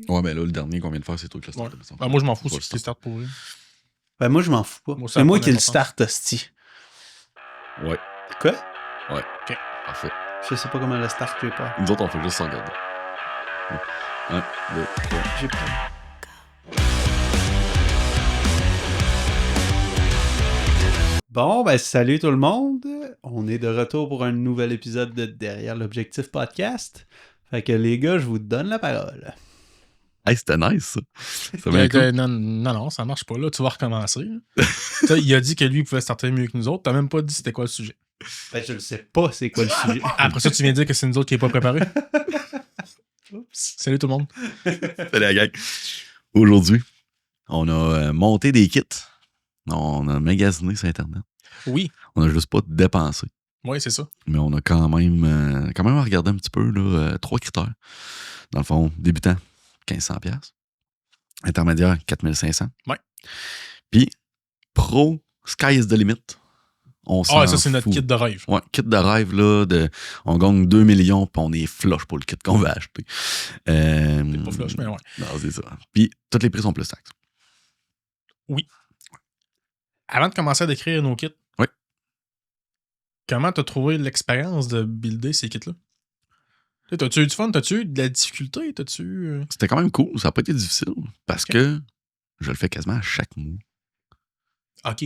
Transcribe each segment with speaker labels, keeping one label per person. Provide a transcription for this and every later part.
Speaker 1: Ouais, mais là, le dernier qu'on vient de faire, c'est toi qui le start.
Speaker 2: Ben, moi, je m'en fous si tu start pour vrai.
Speaker 3: Ben, moi, je m'en fous pas.
Speaker 2: Moi,
Speaker 3: C'est moi qui le start, hostie.
Speaker 1: Ouais.
Speaker 3: Quoi?
Speaker 1: Ouais.
Speaker 2: OK.
Speaker 1: Parfait.
Speaker 3: Je sais pas comment le start, j'ai pas.
Speaker 1: Nous autres, on fait juste s'en regarder. 1, 2, 3.
Speaker 3: J'ai pas. Bon, ben salut tout le monde. On est de retour pour un nouvel épisode de Derrière l'Objectif Podcast. Fait que les gars, je vous donne la parole.
Speaker 1: Hey, c'était nice, ça. C'est bien cool.
Speaker 2: Non, ça marche pas. Là, tu vas recommencer. Il a dit que lui, il pouvait starter mieux que nous autres. T'as même pas dit c'était quoi le sujet.
Speaker 3: Ben, je ne sais pas c'est quoi le sujet.
Speaker 2: Après ça, tu viens de dire que c'est nous autres qui n'est pas préparé. Salut tout le monde.
Speaker 1: Salut la gang. Aujourd'hui, on a monté des kits. On a magasiné sur Internet.
Speaker 2: Oui.
Speaker 1: On a juste pas dépensé.
Speaker 2: Oui, c'est ça.
Speaker 1: Mais on a quand même regardé un petit peu là, 3 critères. Dans le fond, débutant, 1500$. Intermédiaire, 4500$.
Speaker 2: Ouais.
Speaker 1: Puis, pro, sky is the limit.
Speaker 2: Ça, c'est notre kit de rêve.
Speaker 1: Ouais, kit de rêve, là, on gagne 2 millions, puis on est flush pour le kit qu'on va acheter.
Speaker 2: C'est pas flush, mais ouais.
Speaker 1: Non, c'est ça. Puis, tous les prix sont plus taxes.
Speaker 2: Oui. Avant de commencer à décrire nos kits,
Speaker 1: oui.
Speaker 2: Comment t'as trouvé l'expérience de builder ces kits-là? T'as-tu eu du fun? T'as-tu eu de la difficulté?
Speaker 1: C'était quand même cool. Ça n'a pas été difficile parce que je le fais quasiment à chaque mois.
Speaker 2: OK.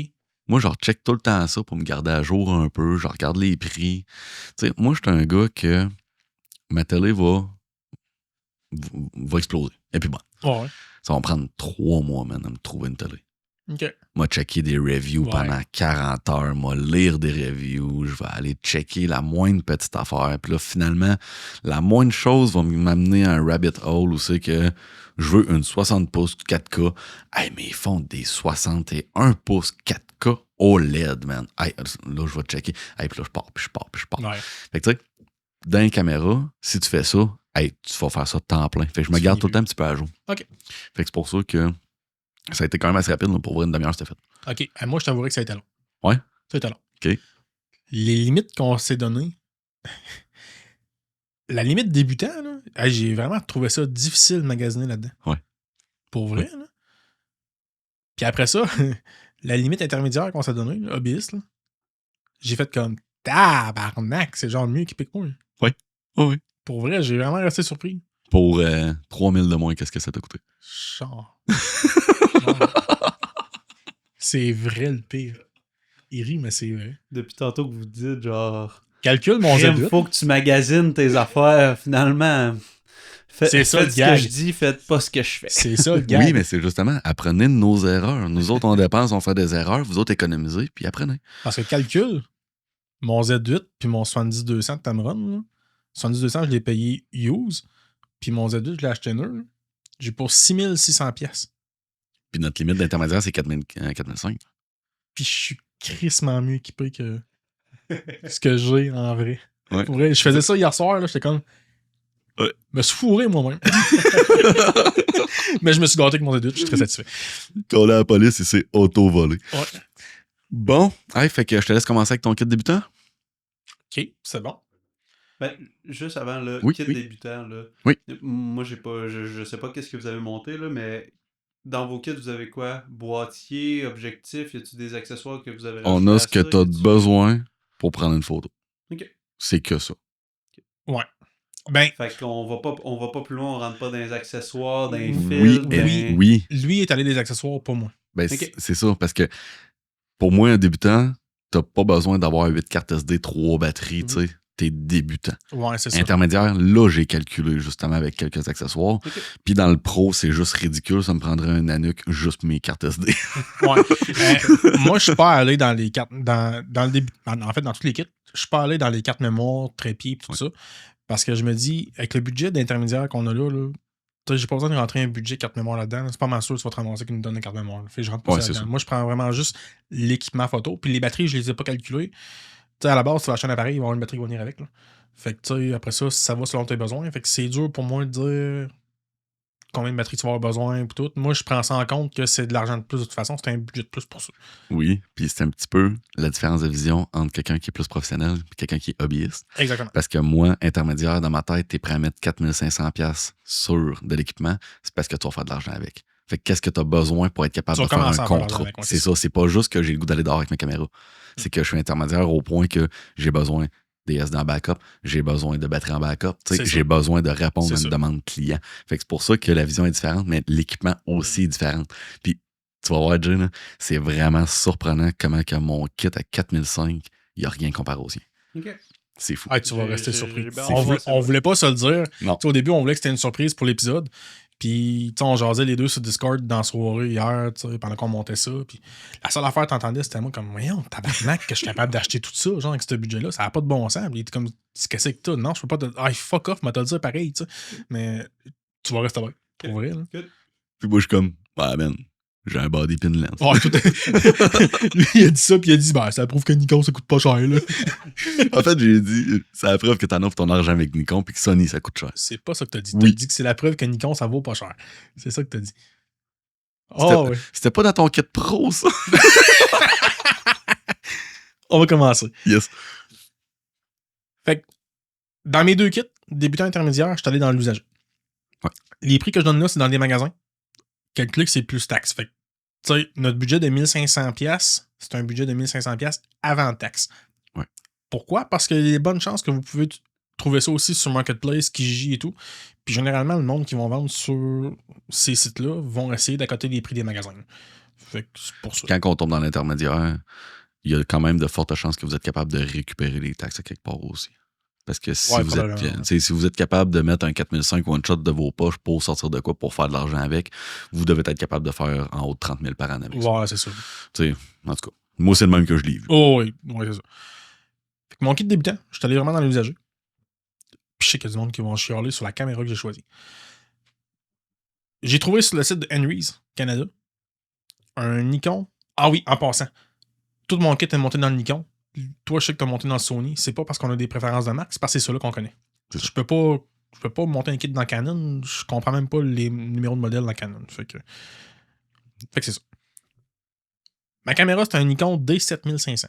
Speaker 1: Moi, je check tout le temps ça pour me garder à jour un peu. Je regarde les prix. Tu sais, moi, je suis un gars que ma télé va exploser. Et puis bon.
Speaker 2: Ouais.
Speaker 1: Ça va me prendre 3 mois, man, à me trouver une télé.
Speaker 2: OK.
Speaker 1: Moi, checker des reviews pendant 40 heures. Moi, lire des reviews. Je vais aller checker la moindre petite affaire. Puis là, finalement, la moindre chose va m'amener à un rabbit hole où c'est que je veux une 60 pouces 4K. Hey, mais ils font des 61 pouces 4K OLED, man. Hey, là, je vais checker. Hey, puis là, je pars.
Speaker 2: Ouais.
Speaker 1: Fait que, tu sais, dans les caméras, si tu fais ça, hey, tu vas faire ça de temps plein. Fait que je me garde tout le temps un petit peu à jour.
Speaker 2: OK.
Speaker 1: Fait que c'est pour ça que ça a été quand même assez rapide. Là, pour voir une demi-heure, c'était fait.
Speaker 2: OK. Moi, je t'avouerais que ça a été long.
Speaker 1: Ouais?
Speaker 2: Ça a été long.
Speaker 1: OK.
Speaker 2: Les limites qu'on s'est données... La limite débutant, là, j'ai vraiment trouvé ça difficile de magasiner là-dedans.
Speaker 1: Ouais.
Speaker 2: Pour vrai, là. Puis après ça, la limite intermédiaire qu'on s'est donnée, hobbyiste, là, j'ai fait comme tabarnak, c'est genre mieux équipé que moi.
Speaker 1: Oui. Oui.
Speaker 2: Pour vrai, j'ai vraiment resté surpris.
Speaker 1: Pour 3000 de moins, qu'est-ce que ça t'a coûté?
Speaker 2: Genre. C'est vrai le pire. Il rit, mais c'est vrai.
Speaker 3: Depuis tantôt que vous dites, genre...
Speaker 2: Calcule mon Z8.
Speaker 3: Faut que tu magasines tes affaires, finalement.
Speaker 2: C'est ça,
Speaker 3: faites
Speaker 2: le gag.
Speaker 3: ce que je dis, faites pas ce que je fais.
Speaker 2: C'est ça, le gag.
Speaker 1: Oui, mais c'est justement, apprenez de nos erreurs. Nous autres, on dépense, on fait des erreurs. Vous autres, économisez, puis apprenez.
Speaker 2: Parce que calcule, mon Z8 puis mon 70-200 de Tamron, là, 70-200, je l'ai payé use, puis mon Z8, je l'ai acheté neuf. J'ai pour 6600$.
Speaker 1: Puis notre limite d'intermédiaire, c'est 4005.
Speaker 2: Puis je suis crissement mieux équipé que ce que j'ai en vrai.
Speaker 1: Ouais.
Speaker 2: Pour vrai, je faisais ça hier soir, là, j'étais comme...
Speaker 1: Ouais.
Speaker 2: Je me suis fourré moi-même. Mais je me suis gâté avec mon Z8, je suis très satisfait.
Speaker 1: Quand on est à la police, il s'est auto-volé.
Speaker 2: Ouais.
Speaker 1: Bon, hey, fait que je te laisse commencer avec ton kit débutant.
Speaker 2: OK, c'est bon.
Speaker 3: Ben, juste avant le kit débutant, là,
Speaker 1: oui.
Speaker 3: Moi, j'ai pas, je sais pas qu'est-ce que vous avez monté, là, mais dans vos kits, vous avez quoi? Boîtier, objectif, y a-tu des accessoires que vous avez
Speaker 1: On a ce que tu as besoin pour prendre une photo.
Speaker 3: OK.
Speaker 1: C'est que ça.
Speaker 3: Okay.
Speaker 2: Ouais. Ben,
Speaker 3: fait qu'on va pas plus loin, on rentre pas dans les accessoires, dans les
Speaker 1: fils. Oui.
Speaker 2: Lui est allé des accessoires pour moi.
Speaker 1: Ben, c'est ça, parce que pour moi, un débutant, t'as pas besoin d'avoir 8 cartes SD, 3 batteries, tu sais. T'es débutant.
Speaker 2: Ouais, c'est ça.
Speaker 1: Intermédiaire, là, j'ai calculé justement avec quelques accessoires. Okay. Puis dans le pro, c'est juste ridicule. Ça me prendrait un Nanook juste mes cartes SD.
Speaker 2: Ouais. Moi, je suis pas allé dans les cartes. Dans le début. En fait, dans tous les kits, je suis pas allé dans les cartes mémoire, trépied, tout ça. Parce que je me dis, avec le budget d'intermédiaire qu'on a là, j'ai pas besoin de rentrer un budget carte mémoire là-dedans. C'est pas mal sûr que tu vas te ramasser qui nous donne une carte mémoire. Fait que je rentre pas là-dedans. Moi, je prends vraiment juste l'équipement photo. Puis les batteries, je les ai pas calculées. Tu sais, à la base, tu vas acheter un appareil, il va y avoir une batterie qui va venir avec. Là. Fait que, tu sais, après ça va selon tes besoins. Fait que c'est dur pour moi de dire combien de batteries tu vas avoir besoin, pis tout. Moi, je prends ça en compte que c'est de l'argent de plus. De toute façon, c'est un budget de plus pour ça.
Speaker 1: Oui, puis c'est un petit peu la différence de vision entre quelqu'un qui est plus professionnel et quelqu'un qui est hobbyiste.
Speaker 2: Exactement.
Speaker 1: Parce que moi, intermédiaire, dans ma tête, t'es prêt à mettre 4500$ sur de l'équipement, c'est parce que tu vas faire de l'argent avec. Fait que qu'est-ce que tu as besoin pour être capable de faire un contrat? C'est ça, c'est pas juste que j'ai le goût d'aller dehors avec mes caméras. C'est que je suis intermédiaire au point que j'ai besoin des SD en backup, j'ai besoin de batterie en backup, j'ai besoin de répondre à une demande client. Fait que c'est pour ça que la vision est différente, mais l'équipement aussi est différent. Puis tu vas voir, Jay, c'est vraiment surprenant comment que mon kit à 4005, il n'y a rien comparé au sien.
Speaker 3: OK.
Speaker 1: C'est fou.
Speaker 2: Ah, tu vas rester surpris.
Speaker 3: On
Speaker 2: voulait pas se le dire.
Speaker 1: Non.
Speaker 2: Au début, on voulait que c'était une surprise pour l'épisode. Puis, on jasait les deux sur Discord dans la soirée hier, pendant qu'on montait ça. Puis, la seule affaire que t'entendais, c'était moi comme, voyons, tabarnak, que je suis capable d'acheter tout ça, genre, avec ce budget-là. Ça n'a pas de bon sens. Puis, il était comme, qu'est-ce que t'as? Non, je peux pas te. Ah, fuck off, mais t'as le dire pareil, tu sais. Mais, tu vas rester vrai. Pour vrai, là.
Speaker 1: Puis moi, je suis comme, ouais, man, j'ai un body pin lens.
Speaker 2: Oh, lui, il a dit ça, puis il a dit, ça prouve que Nikon, ça coûte pas cher, là.
Speaker 1: En fait, j'ai dit, c'est la preuve que t'en offres ton argent avec Nikon, puis que Sony, ça coûte cher.
Speaker 2: C'est pas ça que t'as dit.
Speaker 1: Oui.
Speaker 2: T'as dit que c'est la preuve que Nikon, ça vaut pas cher. C'est ça que t'as dit. Oh, ouais.
Speaker 1: C'était pas dans ton kit pro, ça.
Speaker 2: On va commencer.
Speaker 1: Yes.
Speaker 2: Fait que, dans mes deux kits, débutant intermédiaire, je suis allé dans l'usager.
Speaker 1: Ouais.
Speaker 2: Les prix que je donne là, c'est dans des magasins. Calculez que c'est plus taxes. Fait que, tu sais, notre budget de 1500$, c'est un budget de 1500$ avant taxe.
Speaker 1: Ouais.
Speaker 2: Pourquoi? Parce qu'il y a des bonnes chances que vous pouvez trouver ça aussi sur Marketplace, Kijiji et tout. Puis généralement, le monde qui vont vendre sur ces sites-là vont essayer d'accoter les prix des magasins. Fait que c'est pour ça.
Speaker 1: Quand on tombe dans l'intermédiaire, il y a quand même de fortes chances que vous êtes capable de récupérer les taxes à quelque part aussi. Parce que si, si vous êtes capable de mettre un 4005 one-shot de vos poches pour sortir de quoi, pour faire de l'argent avec, vous devez être capable de faire en haut de 30 000 par année avec ça.
Speaker 2: Ouais, c'est ça.
Speaker 1: T'sais, en tout cas, moi, c'est le même que je l'ai vu.
Speaker 2: Oh oui, c'est ça. Fait que mon kit débutant, je suis allé vraiment dans l'usager. Puis je sais qu'il y a du monde qui vont chialer sur la caméra que j'ai choisie. J'ai trouvé sur le site de Henry's Canada un Nikon. Ah oui, en passant, tout mon kit est monté dans le Nikon. Toi, je sais que tu as monté dans le Sony. C'est pas parce qu'on a des préférences de marque, c'est parce que c'est ceux-là qu'on connaît. Je peux pas monter un kit dans Canon. Je comprends même pas les numéros de modèle dans Canon. Fait que c'est ça. Ma caméra, c'est un Nikon D7500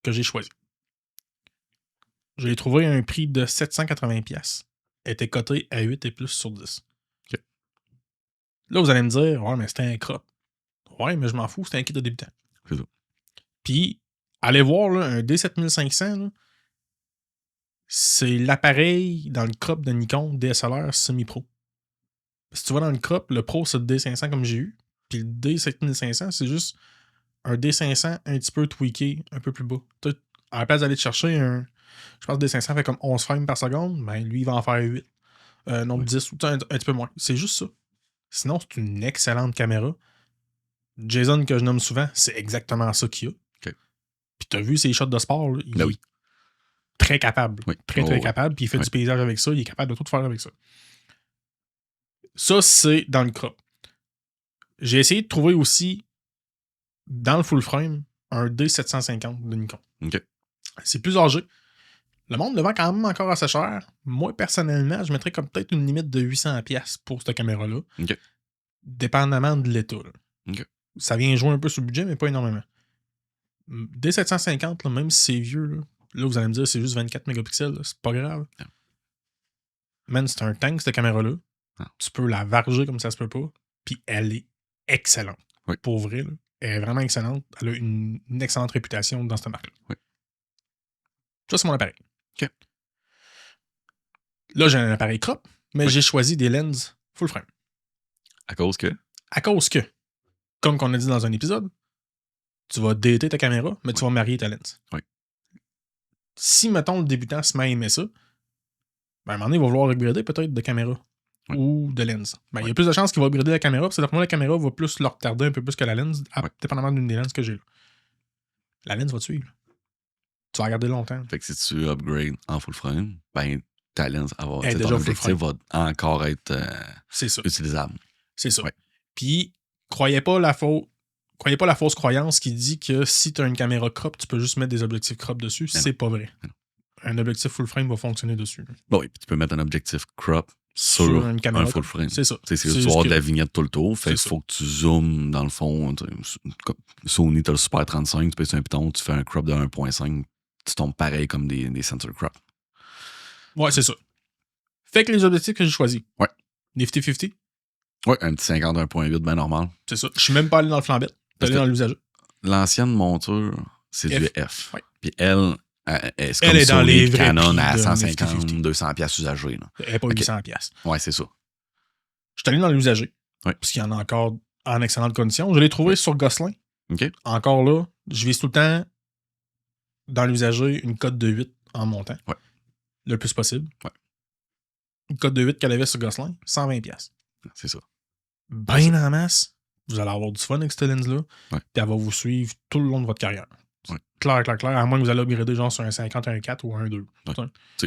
Speaker 2: que j'ai choisi. Je l'ai trouvé à un prix de 780$. Elle était cotée à 8 et plus sur 10.
Speaker 1: Okay.
Speaker 2: Là, vous allez me dire, ouais, mais c'était un crop. Ouais, mais je m'en fous, c'était un kit de débutant.
Speaker 1: C'est ça.
Speaker 2: Puis, allez voir, là, un D7500, là, c'est l'appareil dans le crop de Nikon DSLR semi-pro. Si tu vas dans le crop, le pro, c'est le D500 comme j'ai eu. Puis le D7500, c'est juste un D500 un petit peu tweaké, un peu plus bas. À la place d'aller te chercher un... Je pense que le D500 fait comme 11 frames par seconde, ben lui, il va en faire 8. Non, 10 ou un petit peu moins. C'est juste ça. Sinon, c'est une excellente caméra. Jason, que je nomme souvent, c'est exactement ça qu'il a.
Speaker 1: Okay.
Speaker 2: Puis t'as vu ses shots de sport, là, il est très capable.
Speaker 1: Oui.
Speaker 2: Très capable. Puis il fait du paysage avec ça. Il est capable de tout faire avec ça. Ça, c'est dans le crop. J'ai essayé de trouver aussi, dans le full frame, un D750 de Nikon.
Speaker 1: Okay.
Speaker 2: C'est plus âgé. Le monde le vend quand même encore assez cher. Moi, personnellement, je mettrais comme peut-être une limite de 800$ pour cette caméra-là.
Speaker 1: Okay.
Speaker 2: Dépendamment de l'état.
Speaker 1: Okay.
Speaker 2: Ça vient jouer un peu sur le budget, mais pas énormément. D750, là, même si c'est vieux, là, vous allez me dire c'est juste 24 mégapixels, là, c'est pas grave.
Speaker 1: Yeah.
Speaker 2: Man, c'est un tank, cette caméra-là. Tu peux la varger comme ça se peut pas. Puis elle est excellente.
Speaker 1: Oui.
Speaker 2: Pour vrai, là. Elle est vraiment excellente. Elle a une excellente réputation dans cette marque-là.
Speaker 1: Oui.
Speaker 2: Ça, c'est mon appareil.
Speaker 1: OK.
Speaker 2: Là, j'ai un appareil crop, mais j'ai choisi des lenses full frame.
Speaker 1: À cause que,
Speaker 2: comme qu'on a dit dans un épisode, tu vas dater ta caméra, mais tu vas marier ta lens.
Speaker 1: Oui.
Speaker 2: Si, mettons, le débutant se met à aimer ça, ben, à un moment donné, il va vouloir upgrader peut-être de caméra ou de lens. Ben, il y a plus de chances qu'il va upgrader la caméra, parce que la caméra va plus le retarder un peu plus que la lens, dépendamment d'une des lenses que j'ai là. La lens va te suivre. Tu vas regarder longtemps.
Speaker 1: Fait que si tu upgrades en full frame, ben ta lens ton objectif va encore être utilisable.
Speaker 2: C'est ça.
Speaker 1: Ouais.
Speaker 2: Puis, croyez pas la fausse croyance qui dit que si tu as une caméra crop, tu peux juste mettre des objectifs crop dessus. C'est pas vrai. Un objectif full frame va fonctionner dessus.
Speaker 1: Bon, et puis tu peux mettre un objectif crop sur
Speaker 2: une caméra.
Speaker 1: un full frame.
Speaker 2: C'est ça.
Speaker 1: Tu vas avoir de la vignette tout le tour. Fait qu'il faut que tu zoomes dans le fond. Sony, t'as le Super 35, tu pèses un piton, tu fais un crop de 1.5, tu tombes pareil comme des sensor crop.
Speaker 2: Ouais, c'est ça. Fait que les objectifs que j'ai choisis.
Speaker 1: Ouais.
Speaker 2: Nifty 50.
Speaker 1: Ouais, un petit 51.8 bien normal.
Speaker 2: C'est ça. Je suis même pas allé dans le flambette. Je suis allé dans l'usager.
Speaker 1: L'ancienne monture, c'est du F.
Speaker 2: Ouais.
Speaker 1: Puis elle c'est
Speaker 2: elle
Speaker 1: comme
Speaker 2: est dans
Speaker 1: Sony
Speaker 2: les vrais
Speaker 1: Canon
Speaker 2: prix
Speaker 1: à
Speaker 2: de
Speaker 1: 150,
Speaker 2: Nifty
Speaker 1: 200 piastres usagés. Là.
Speaker 2: Elle n'est pas 800 piastres.
Speaker 1: Ouais, c'est ça.
Speaker 2: Je suis allé dans l'usager.
Speaker 1: Ouais.
Speaker 2: Parce qu'il y en a encore en excellente condition. Je l'ai trouvé sur Gosselin.
Speaker 1: OK.
Speaker 2: Encore là, je vise tout le temps dans l'usager une cote de 8 en montant.
Speaker 1: Ouais.
Speaker 2: Le plus possible.
Speaker 1: Ouais.
Speaker 2: Une cote de 8 qu'elle avait sur Gosselin, 120 piastres.
Speaker 1: C'est ça.
Speaker 2: Ben en masse. Vous allez avoir du fun avec cette lens-là.
Speaker 1: Ouais.
Speaker 2: Puis elle va vous suivre tout le long de votre carrière.
Speaker 1: Ouais.
Speaker 2: Clair. À moins que vous allez upgrader genre sur un 50, un 4 ou un 2.
Speaker 1: Ouais.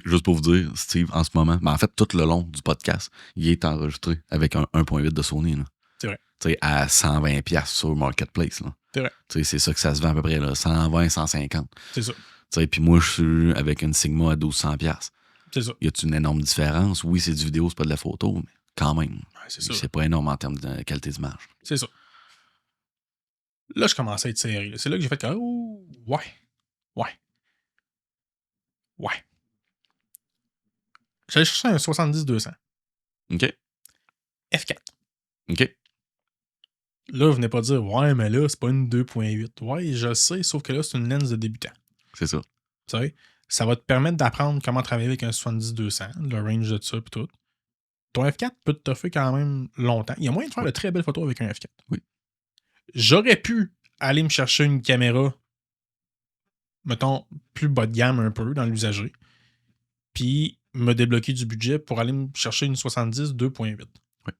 Speaker 1: Juste pour vous dire, Steve, en ce moment, en fait, tout le long du podcast, il est enregistré avec un 1.8 de Sony. Là.
Speaker 2: C'est vrai.
Speaker 1: T'sais, à 120 piastres sur Marketplace. Là.
Speaker 2: C'est vrai.
Speaker 1: C'est ça que ça se vend à peu près, là, 120, 150.
Speaker 2: C'est ça.
Speaker 1: Puis moi, je suis avec une Sigma à 1200 piastres.
Speaker 2: C'est ça.
Speaker 1: Y a-t-il une énorme différence? Oui, c'est du vidéo, c'est pas de la photo, mais quand même.
Speaker 2: Ouais, c'est ça.
Speaker 1: C'est pas énorme en termes de qualité d'image.
Speaker 2: C'est ça. Là, je commençais à être serré. C'est là que j'ai fait que, oh, ouais. J'allais chercher un 70-200.
Speaker 1: OK.
Speaker 2: F4.
Speaker 1: OK.
Speaker 2: Là, vous venez pas dire, ouais, mais là, c'est pas une 2.8. Ouais, je le sais, sauf que là, c'est une lens de débutant.
Speaker 1: C'est ça.
Speaker 2: Tu sais, ça va te permettre d'apprendre comment travailler avec un 70-200, le range de ça, puis tout. Ton F4 peut te toffer quand même longtemps. Il y a moyen de faire de très belles photos avec un F4.
Speaker 1: Oui.
Speaker 2: J'aurais pu aller me chercher une caméra, mettons, plus bas de gamme un peu dans l'usager, puis me débloquer du budget pour aller me chercher une 70 2.8.
Speaker 1: Oui.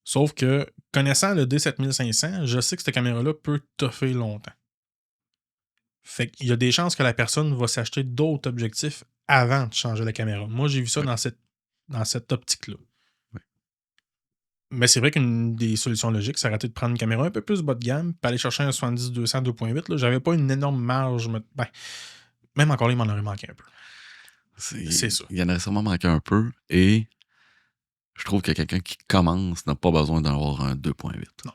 Speaker 2: Sauf que, connaissant le D7500, je sais que cette caméra-là peut toffer longtemps. Fait qu'il y a des chances que la personne va s'acheter d'autres objectifs avant de changer la caméra. Moi, j'ai vu ça dans cette optique-là.
Speaker 1: Oui.
Speaker 2: Mais c'est vrai qu'une des solutions logiques, c'est arrêter de prendre une caméra un peu plus bas de gamme, puis aller chercher un 70-200 2.8. Là, j'avais pas une énorme marge. Même encore là, il m'en aurait manqué un peu. C'est ça.
Speaker 1: Il y en aurait sûrement manqué un peu. Et je trouve que quelqu'un qui commence n'a pas besoin d'avoir un 2.8.
Speaker 2: Non.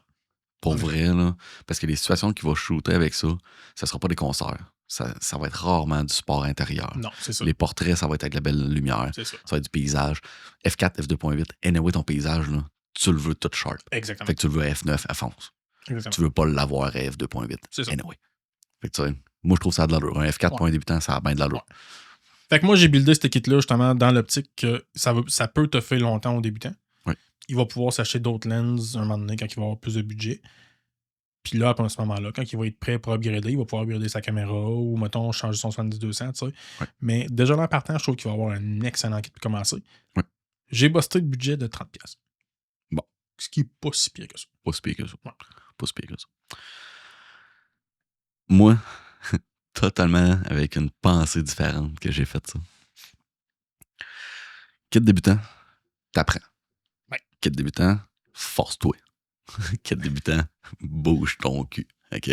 Speaker 1: Pour vrai, là. Parce que les situations qu'il va shooter avec ça, ça sera pas des concerts. Ça va être rarement du sport intérieur.
Speaker 2: Non, c'est ça.
Speaker 1: Les portraits, ça va être avec la belle lumière.
Speaker 2: C'est ça.
Speaker 1: Ça va être du paysage. F4, F2.8, anyway, ton paysage, là, tu le veux tout sharp.
Speaker 2: Exactement.
Speaker 1: Fait que tu le veux à F9 à fonce.
Speaker 2: Exactement.
Speaker 1: Tu veux pas l'avoir à F2.8.
Speaker 2: C'est ça.
Speaker 1: Anyway. Fait que tu sais, moi, je trouve ça a de l'allure. Un F4 pour un débutant, ça a bien de l'allure.
Speaker 2: Ouais. Fait que moi, j'ai buildé ce kit-là justement dans l'optique que ça peut te faire longtemps au débutant.
Speaker 1: Oui.
Speaker 2: Il va pouvoir s'acheter d'autres lenses un moment donné quand il va avoir plus de budget. Puis là, à ce moment-là, quand il va être prêt pour upgrader, il va pouvoir upgrader sa caméra ou, mettons, changer son 70-200, tu sais.
Speaker 1: Oui.
Speaker 2: Mais déjà là, en partant, je trouve qu'il va avoir un excellent kit pour commencer.
Speaker 1: Oui.
Speaker 2: J'ai busté le budget de 30$.
Speaker 1: Bon.
Speaker 2: Ce qui est pas si pire que ça.
Speaker 1: Pas si pire que ça.
Speaker 2: Ouais.
Speaker 1: Pas si pire que ça. Moi, totalement avec une pensée différente que j'ai fait ça. Kit débutant, t'apprends.
Speaker 2: Ouais.
Speaker 1: Kit débutant, force-toi. Kit débutant, bouge ton cul. OK?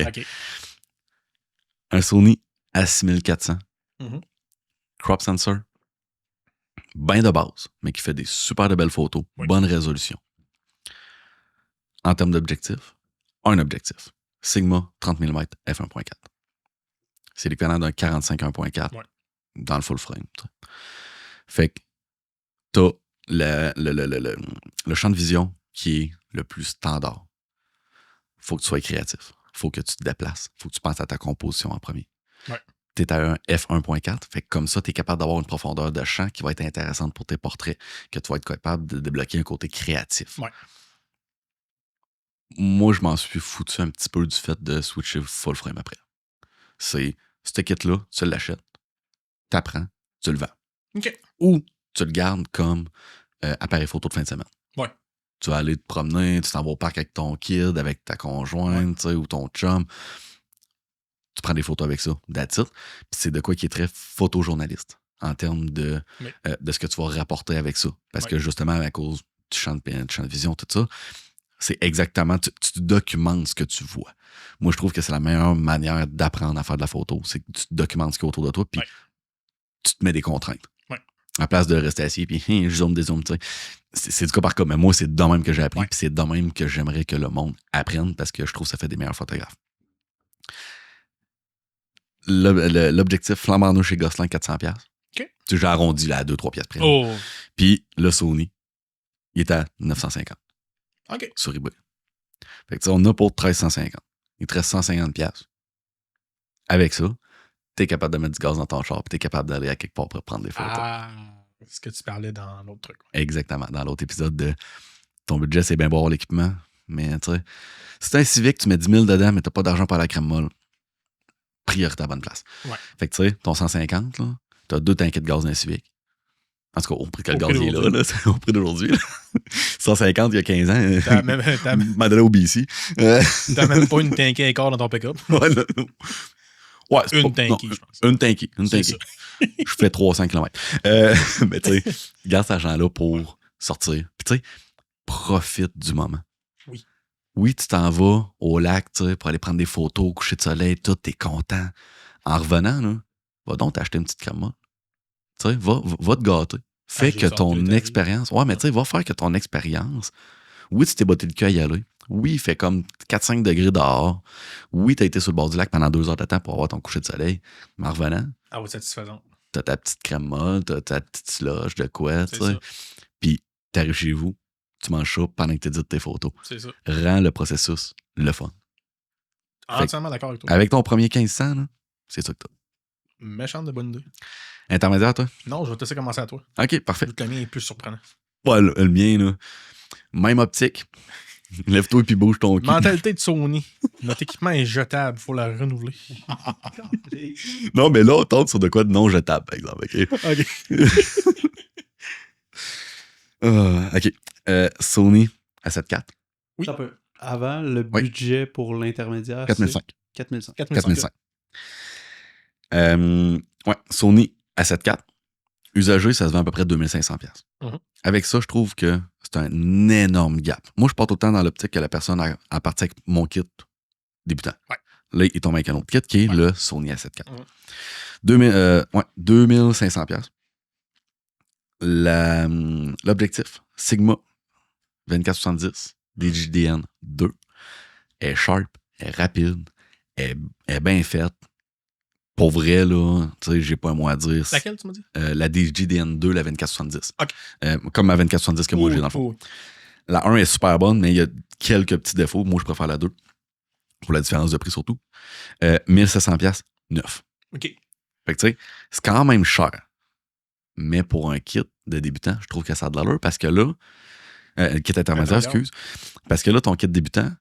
Speaker 1: Un Sony A6400.
Speaker 2: Mm-hmm.
Speaker 1: Crop sensor. Ben de base, mais qui fait des super de belles photos.
Speaker 2: Oui.
Speaker 1: Bonne résolution. En termes d'objectif, un objectif. Sigma 30 mm f1.4. C'est l'équivalent d'un 45 1.4 dans le full frame. T'sais. Fait que t'as le champ de vision qui est le plus standard. Faut que tu sois créatif. Faut que tu te déplaces. Faut que tu penses à ta composition en premier.
Speaker 2: Ouais.
Speaker 1: T'es à un f1.4, fait que comme ça, t'es capable d'avoir une profondeur de champ qui va être intéressante pour tes portraits, que tu vas être capable de débloquer un côté créatif.
Speaker 2: Ouais.
Speaker 1: Moi, je m'en suis foutu un petit peu du fait de switcher full frame après. C'est ce kit-là, tu l'achètes, t'apprends, tu le vends.
Speaker 2: OK.
Speaker 1: Ou tu le gardes comme appareil photo de fin de semaine.
Speaker 2: Ouais.
Speaker 1: Tu vas aller te promener, tu t'en vas au parc avec ton kid, avec ta conjointe, ou ton chum. Tu prends des photos avec ça, that's it. Puis c'est de quoi qui est très photojournaliste en termes de ce que tu vas rapporter avec ça. Parce que justement, à cause du champ de vision, tout ça, c'est exactement, tu documentes ce que tu vois. Moi, je trouve que c'est la meilleure manière d'apprendre à faire de la photo. C'est que tu documentes ce qu'il y a autour de toi, puis tu te mets des contraintes.
Speaker 2: Ouais.
Speaker 1: À place de rester assis, puis je zoome, dézoome, tu sais. C'est du cas par cas, mais moi, c'est de même que j'ai appris, puis c'est de même que j'aimerais que le monde apprenne, parce que je trouve que ça fait des meilleurs photographes. L'objectif flambant neuf chez Gosselin, 400$.
Speaker 2: OK.
Speaker 1: J'ai arrondi là, à 2-3 pièces près.
Speaker 2: Oh!
Speaker 1: Puis le Sony, il est à 950
Speaker 2: OK.
Speaker 1: sur eBay. Fait que on a pour 1350. Il te reste 150$. Avec ça, t'es capable de mettre du gaz dans ton char, puis t'es capable d'aller à quelque part pour prendre des photos.
Speaker 2: Ah, c'est ce que tu parlais dans l'autre truc.
Speaker 1: Exactement. Dans l'autre épisode de ton budget, c'est bien beau avoir l'équipement, mais tu sais, si t'as un Civic, tu mets 10 000 dedans, mais t'as pas d'argent pour la crème molle, priorité à la bonne place.
Speaker 2: Ouais.
Speaker 1: Fait que tu sais, ton 150, là, t'as 2 tanquets de gaz dans un Civic. En tout cas, au prix que le gaz est là, c'est au prix d'aujourd'hui. 150, il y a 15 ans, Madeleine au BC.
Speaker 2: T'as même pas une tanky et quart dans ton pick-up.
Speaker 1: Ouais,
Speaker 2: une tanky, je pense.
Speaker 1: Une tanky.
Speaker 2: Ça.
Speaker 1: Je fais 300 km. Mais tu sais, garde cet argent-là pour sortir. Puis tu sais, profite du moment.
Speaker 2: Oui.
Speaker 1: Oui, tu t'en vas au lac, tu sais, pour aller prendre des photos, au coucher de soleil, tout, t'es content. En revenant, là, va donc t'acheter une petite crème molle. Tu sais, va te gâter. Fais que ton expérience... Ouais, mais tu sais, va faire que ton expérience... Oui, tu t'es botté le cul à y aller. Oui, il fait comme 4-5 degrés dehors. Oui, t'as été sur le bord du lac pendant 2 heures de temps pour avoir ton coucher de soleil. Mais en revenant...
Speaker 2: Ah ouais, satisfaisant.
Speaker 1: T'as ta petite crème molle, t'as ta petite slush de quoi, tu sais.
Speaker 2: Ça.
Speaker 1: Puis t'arrives chez vous, tu manges ça pendant que t'édites tes photos.
Speaker 2: C'est ça.
Speaker 1: Rends le processus le fun.
Speaker 2: Entièrement d'accord avec toi.
Speaker 1: Avec ton premier 1500, là, c'est ça que t'as.
Speaker 2: Méchante de bonne idée.
Speaker 1: Intermédiaire, toi?
Speaker 2: Non, je vais te laisser commencer à toi.
Speaker 1: OK, parfait.
Speaker 2: Le mien est plus surprenant.
Speaker 1: Ouais, le mien, là, même optique. Lève-toi et puis bouge ton cul.
Speaker 2: Mentalité de Sony. Notre équipement est jetable, faut la renouveler.
Speaker 1: Non, mais là, on tombe sur de quoi de non jetable, par exemple. OK. OK. Sony A7 IV.
Speaker 2: Oui.
Speaker 3: Ça peut. Avant, le budget pour l'intermédiaire,
Speaker 1: 4005.
Speaker 3: 4500.
Speaker 1: 4005. Ouais, Sony A7 IV. Usagé, ça se vend à peu près 2500$.
Speaker 2: Mm-hmm.
Speaker 1: Avec ça, je trouve que c'est un énorme gap. Moi, je pars tout le temps dans l'optique que la personne a parti avec mon kit débutant.
Speaker 2: Ouais.
Speaker 1: Là, il tombe avec un autre kit qui est le Sony A7 IV.
Speaker 2: Mm-hmm.
Speaker 1: 2500$. L'objectif, Sigma 2470 DJDN 2 est sharp, est rapide, est bien faite. Pour vrai, là, tu sais, j'ai pas un mot à dire.
Speaker 2: Laquelle, tu m'as dit?
Speaker 1: La DJDN2, la 2470.
Speaker 2: OK.
Speaker 1: Comme ma 2470 que moi j'ai dans le fond. La 1 est super bonne, mais il y a quelques petits défauts. Moi, je préfère la 2. Pour la différence de prix surtout. 1700$, neuf.
Speaker 2: OK.
Speaker 1: Fait que tu sais, c'est quand même cher. Mais pour un kit de débutant, je trouve que ça a de l'allure parce que là, kit intermédiaire, excuse. Parce que là, ton kit débutant,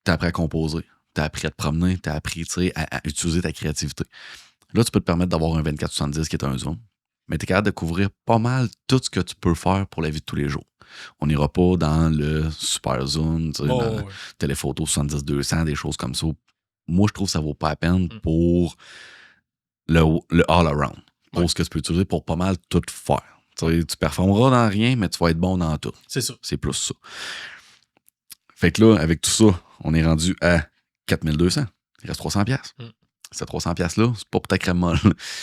Speaker 1: t'as appris à composer. T'as appris à te promener, t'as appris à utiliser ta créativité. Là, tu peux te permettre d'avoir un 24-70 qui est un zoom, mais t'es capable de couvrir pas mal tout ce que tu peux faire pour la vie de tous les jours. On n'ira pas dans le super zoom, dans le téléphoto 70-200, des choses comme ça. Moi, je trouve que ça vaut pas la peine pour le all-around, pour ce que tu peux utiliser pour pas mal tout faire. Tu performeras dans rien, mais tu vas être bon dans tout.
Speaker 2: C'est ça.
Speaker 1: C'est plus ça. Fait que là, avec tout ça, on est rendu à 4200. Il reste 300$. Ces 300$-là, c'est pas pour ta crème molle.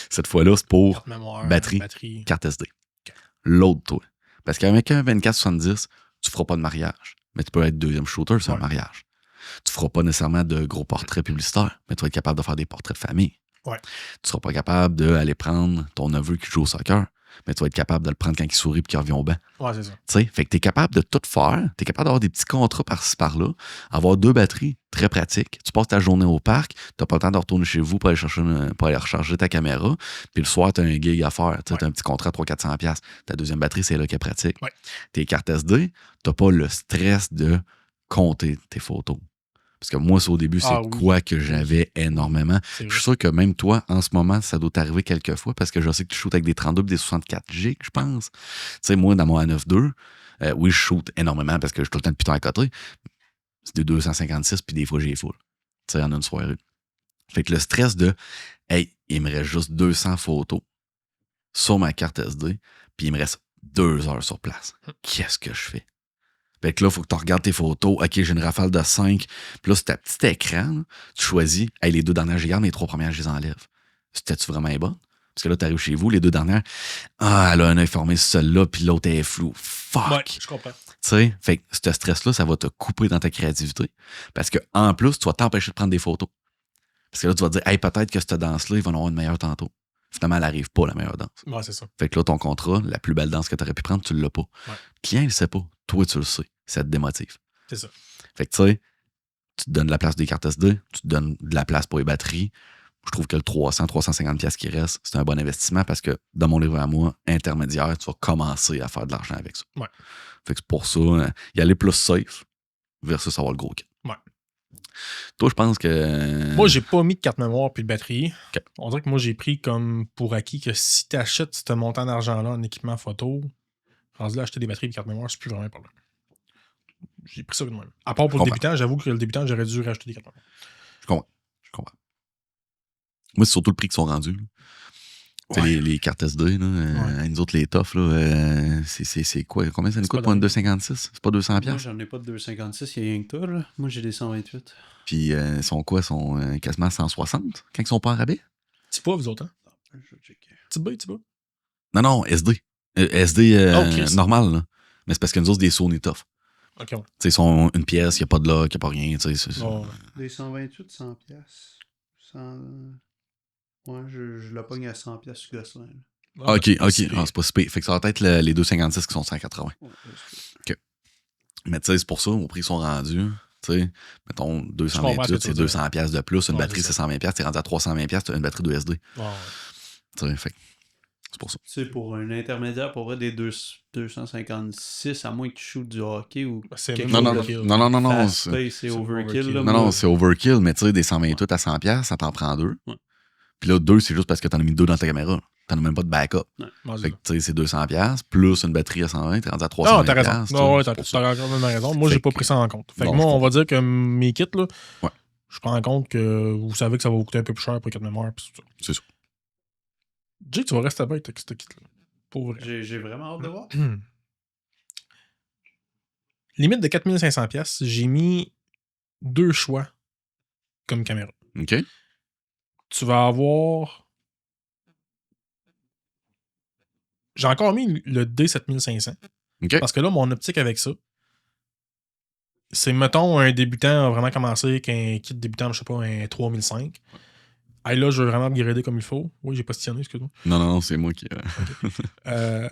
Speaker 1: Cette fois-là, c'est pour
Speaker 2: mémoire,
Speaker 1: batterie, carte SD. Okay. L'autre, toi. Parce qu'avec un 2470, tu feras pas de mariage. Mais tu peux être deuxième shooter sur un mariage. Tu feras pas nécessairement de gros portraits publicitaires, mais tu vas être capable de faire des portraits de famille.
Speaker 2: Ouais.
Speaker 1: Tu seras pas capable d'aller prendre ton neveu qui joue au soccer, mais tu vas être capable de le prendre quand il sourit et qu'il revient au banc.
Speaker 2: Ouais, c'est ça.
Speaker 1: T'sais, fait que tu es capable de tout faire. Tu es capable d'avoir des petits contrats par-ci par-là, avoir 2 batteries, très pratique. Tu passes ta journée au parc, tu n'as pas le temps de retourner chez vous pour aller recharger ta caméra, puis le soir, tu as un gig à faire. Tu as un petit contrat à 300-400$. Ta deuxième batterie, c'est là qui est pratique.
Speaker 2: Ouais.
Speaker 1: Tes cartes SD, tu n'as pas le stress de compter tes photos. Parce que moi, ça, au début, c'est quoi que j'avais énormément. Je suis sûr que même toi, en ce moment, ça doit t'arriver quelques fois parce que je sais que tu shootes avec des 32 et des 64 gigs, je pense. Tu sais, moi, dans mon A9 II, oui, je shoot énormément parce que je suis tout le temps de piton à côté. C'est des 256 puis des fois, j'ai full. Tu sais, en une soirée. Fait que le stress de, hey, il me reste juste 200 photos sur ma carte SD puis il me reste 2 heures sur place. Qu'est-ce que je fais? Fait que là, il faut que tu regardes tes photos. OK, j'ai une rafale de 5. Puis là, sur ta petit écran, là, tu choisis, hey, les 2 dernières, je garde, mais les 3 premières, je les enlève. C'était-tu vraiment bonne? Parce que là, t'arrives chez vous, les 2 dernières, elle a un œil formé sur celle-là, puis l'autre est flou. Fuck!
Speaker 2: Ouais, je comprends.
Speaker 1: Tu sais, fait que ce stress-là, ça va te couper dans ta créativité. Parce que en plus, tu vas t'empêcher de prendre des photos. Parce que là, tu vas te dire, hey, peut-être que cette danse-là, ils vont en avoir une meilleure tantôt. Finalement, elle n'arrive pas, la meilleure danse.
Speaker 2: Ouais, c'est ça.
Speaker 1: Fait que là, ton contrat, la plus belle danse que tu aurais pu prendre, tu l'as pas.
Speaker 2: Ouais.
Speaker 1: Le client, il le sait pas. Toi, tu le sais. Ça te démotive.
Speaker 2: C'est ça.
Speaker 1: Fait que tu sais, tu te donnes de la place des cartes SD, tu te donnes de la place pour les batteries. Je trouve que le 350$ qui reste, c'est un bon investissement parce que dans mon livre à moi, intermédiaire, tu vas commencer à faire de l'argent avec ça.
Speaker 2: Ouais.
Speaker 1: Fait que c'est pour ça, y aller plus safe versus avoir le gros kit.
Speaker 2: Ouais.
Speaker 1: Toi, je pense que.
Speaker 2: Moi, j'ai pas mis de carte mémoire puis de batterie.
Speaker 1: Okay.
Speaker 2: On dirait que moi, j'ai pris comme pour acquis que si tu achètes ce montant d'argent-là en équipement photo, rendu là, acheter des batteries et des cartes mémoire, c'est plus vraiment un problème. J'ai pris ça de moi-même. À part pour le débutant, j'avoue que le débutant, j'aurais dû racheter des cartes mémoire.
Speaker 1: Je comprends. Moi, c'est surtout le prix qu'ils sont rendus. Ouais. Les cartes SD, là, nous autres, les toughs, là, c'est quoi? Combien ça nous coûte pour une 256? C'est pas 200$?
Speaker 3: Moi, j'en ai pas de 256, il y a rien que toi, là. Moi, j'ai des 128.
Speaker 1: Puis, ils sont quoi? Ils sont quasiment 160 quand ils sont pas en rabais?
Speaker 2: C'est pas, vous autres, hein?
Speaker 3: Je vais checker.
Speaker 2: Tu bas?
Speaker 1: Non, SD. SD normal, là. Mais c'est parce que nous autres, des Sony tough.
Speaker 2: OK, ouais.
Speaker 1: Ils sont une pièce, il n'y a pas de lock, il n'y a pas rien.
Speaker 3: Des 128, 100$. 100... Ouais, je la pogne à $100 sur Gosselin.
Speaker 1: OK. C'est pas super. Fait que ça va être les 256 qui sont 180.
Speaker 3: Ouais,
Speaker 1: OK. Mais tu sais, c'est pour ça, au prix qu'ils sont rendus. Tu sais, mettons, 228, c'est 200$ de plus. Une batterie, c'est 120$. T'es rendu à 320$, t'as une batterie de SD.
Speaker 2: Ouais.
Speaker 1: Tu sais, fait c'est pour ça.
Speaker 3: Tu sais, pour un intermédiaire, pour vrai, des 256, à moins que tu shootes du hockey ou quelque chose.
Speaker 1: Non.
Speaker 3: C'est overkill. Là,
Speaker 1: non, c'est overkill, mais tu sais, des 128 à 100$, ça t'en prend 2.
Speaker 3: Ouais.
Speaker 1: Puis là, 2, c'est juste parce que t'en as mis 2 dans ta caméra. T'en as même pas de backup.
Speaker 3: Ouais.
Speaker 1: Fait que tu sais, c'est 200$, plus une batterie à 120, t'es rendu à 300$.
Speaker 2: Non, t'as raison. Non, ouais, t'as même raison. Moi, j'ai pas pris ça en compte. Fait que moi, on va dire que mes kits, là, je prends en compte que vous savez que ça va vous coûter un peu plus cher pour les cartes mémoire.
Speaker 1: C'est ça.
Speaker 2: Jay, tu vas rester avec ce kit-là. Pour vrai.
Speaker 3: J'ai vraiment hâte de voir.
Speaker 2: Limite de 4500$, j'ai mis 2 choix comme caméra.
Speaker 1: OK.
Speaker 2: Tu vas avoir... J'ai encore mis le D7500.
Speaker 1: OK.
Speaker 2: Parce que là, mon optique avec ça, c'est, mettons, un débutant a vraiment commencé avec un kit débutant, je sais pas, un 3005. Hey, là, je veux vraiment upgrader comme il faut. Oui, j'ai positionné, excuse-moi.
Speaker 1: Non, c'est moi qui...
Speaker 2: Là,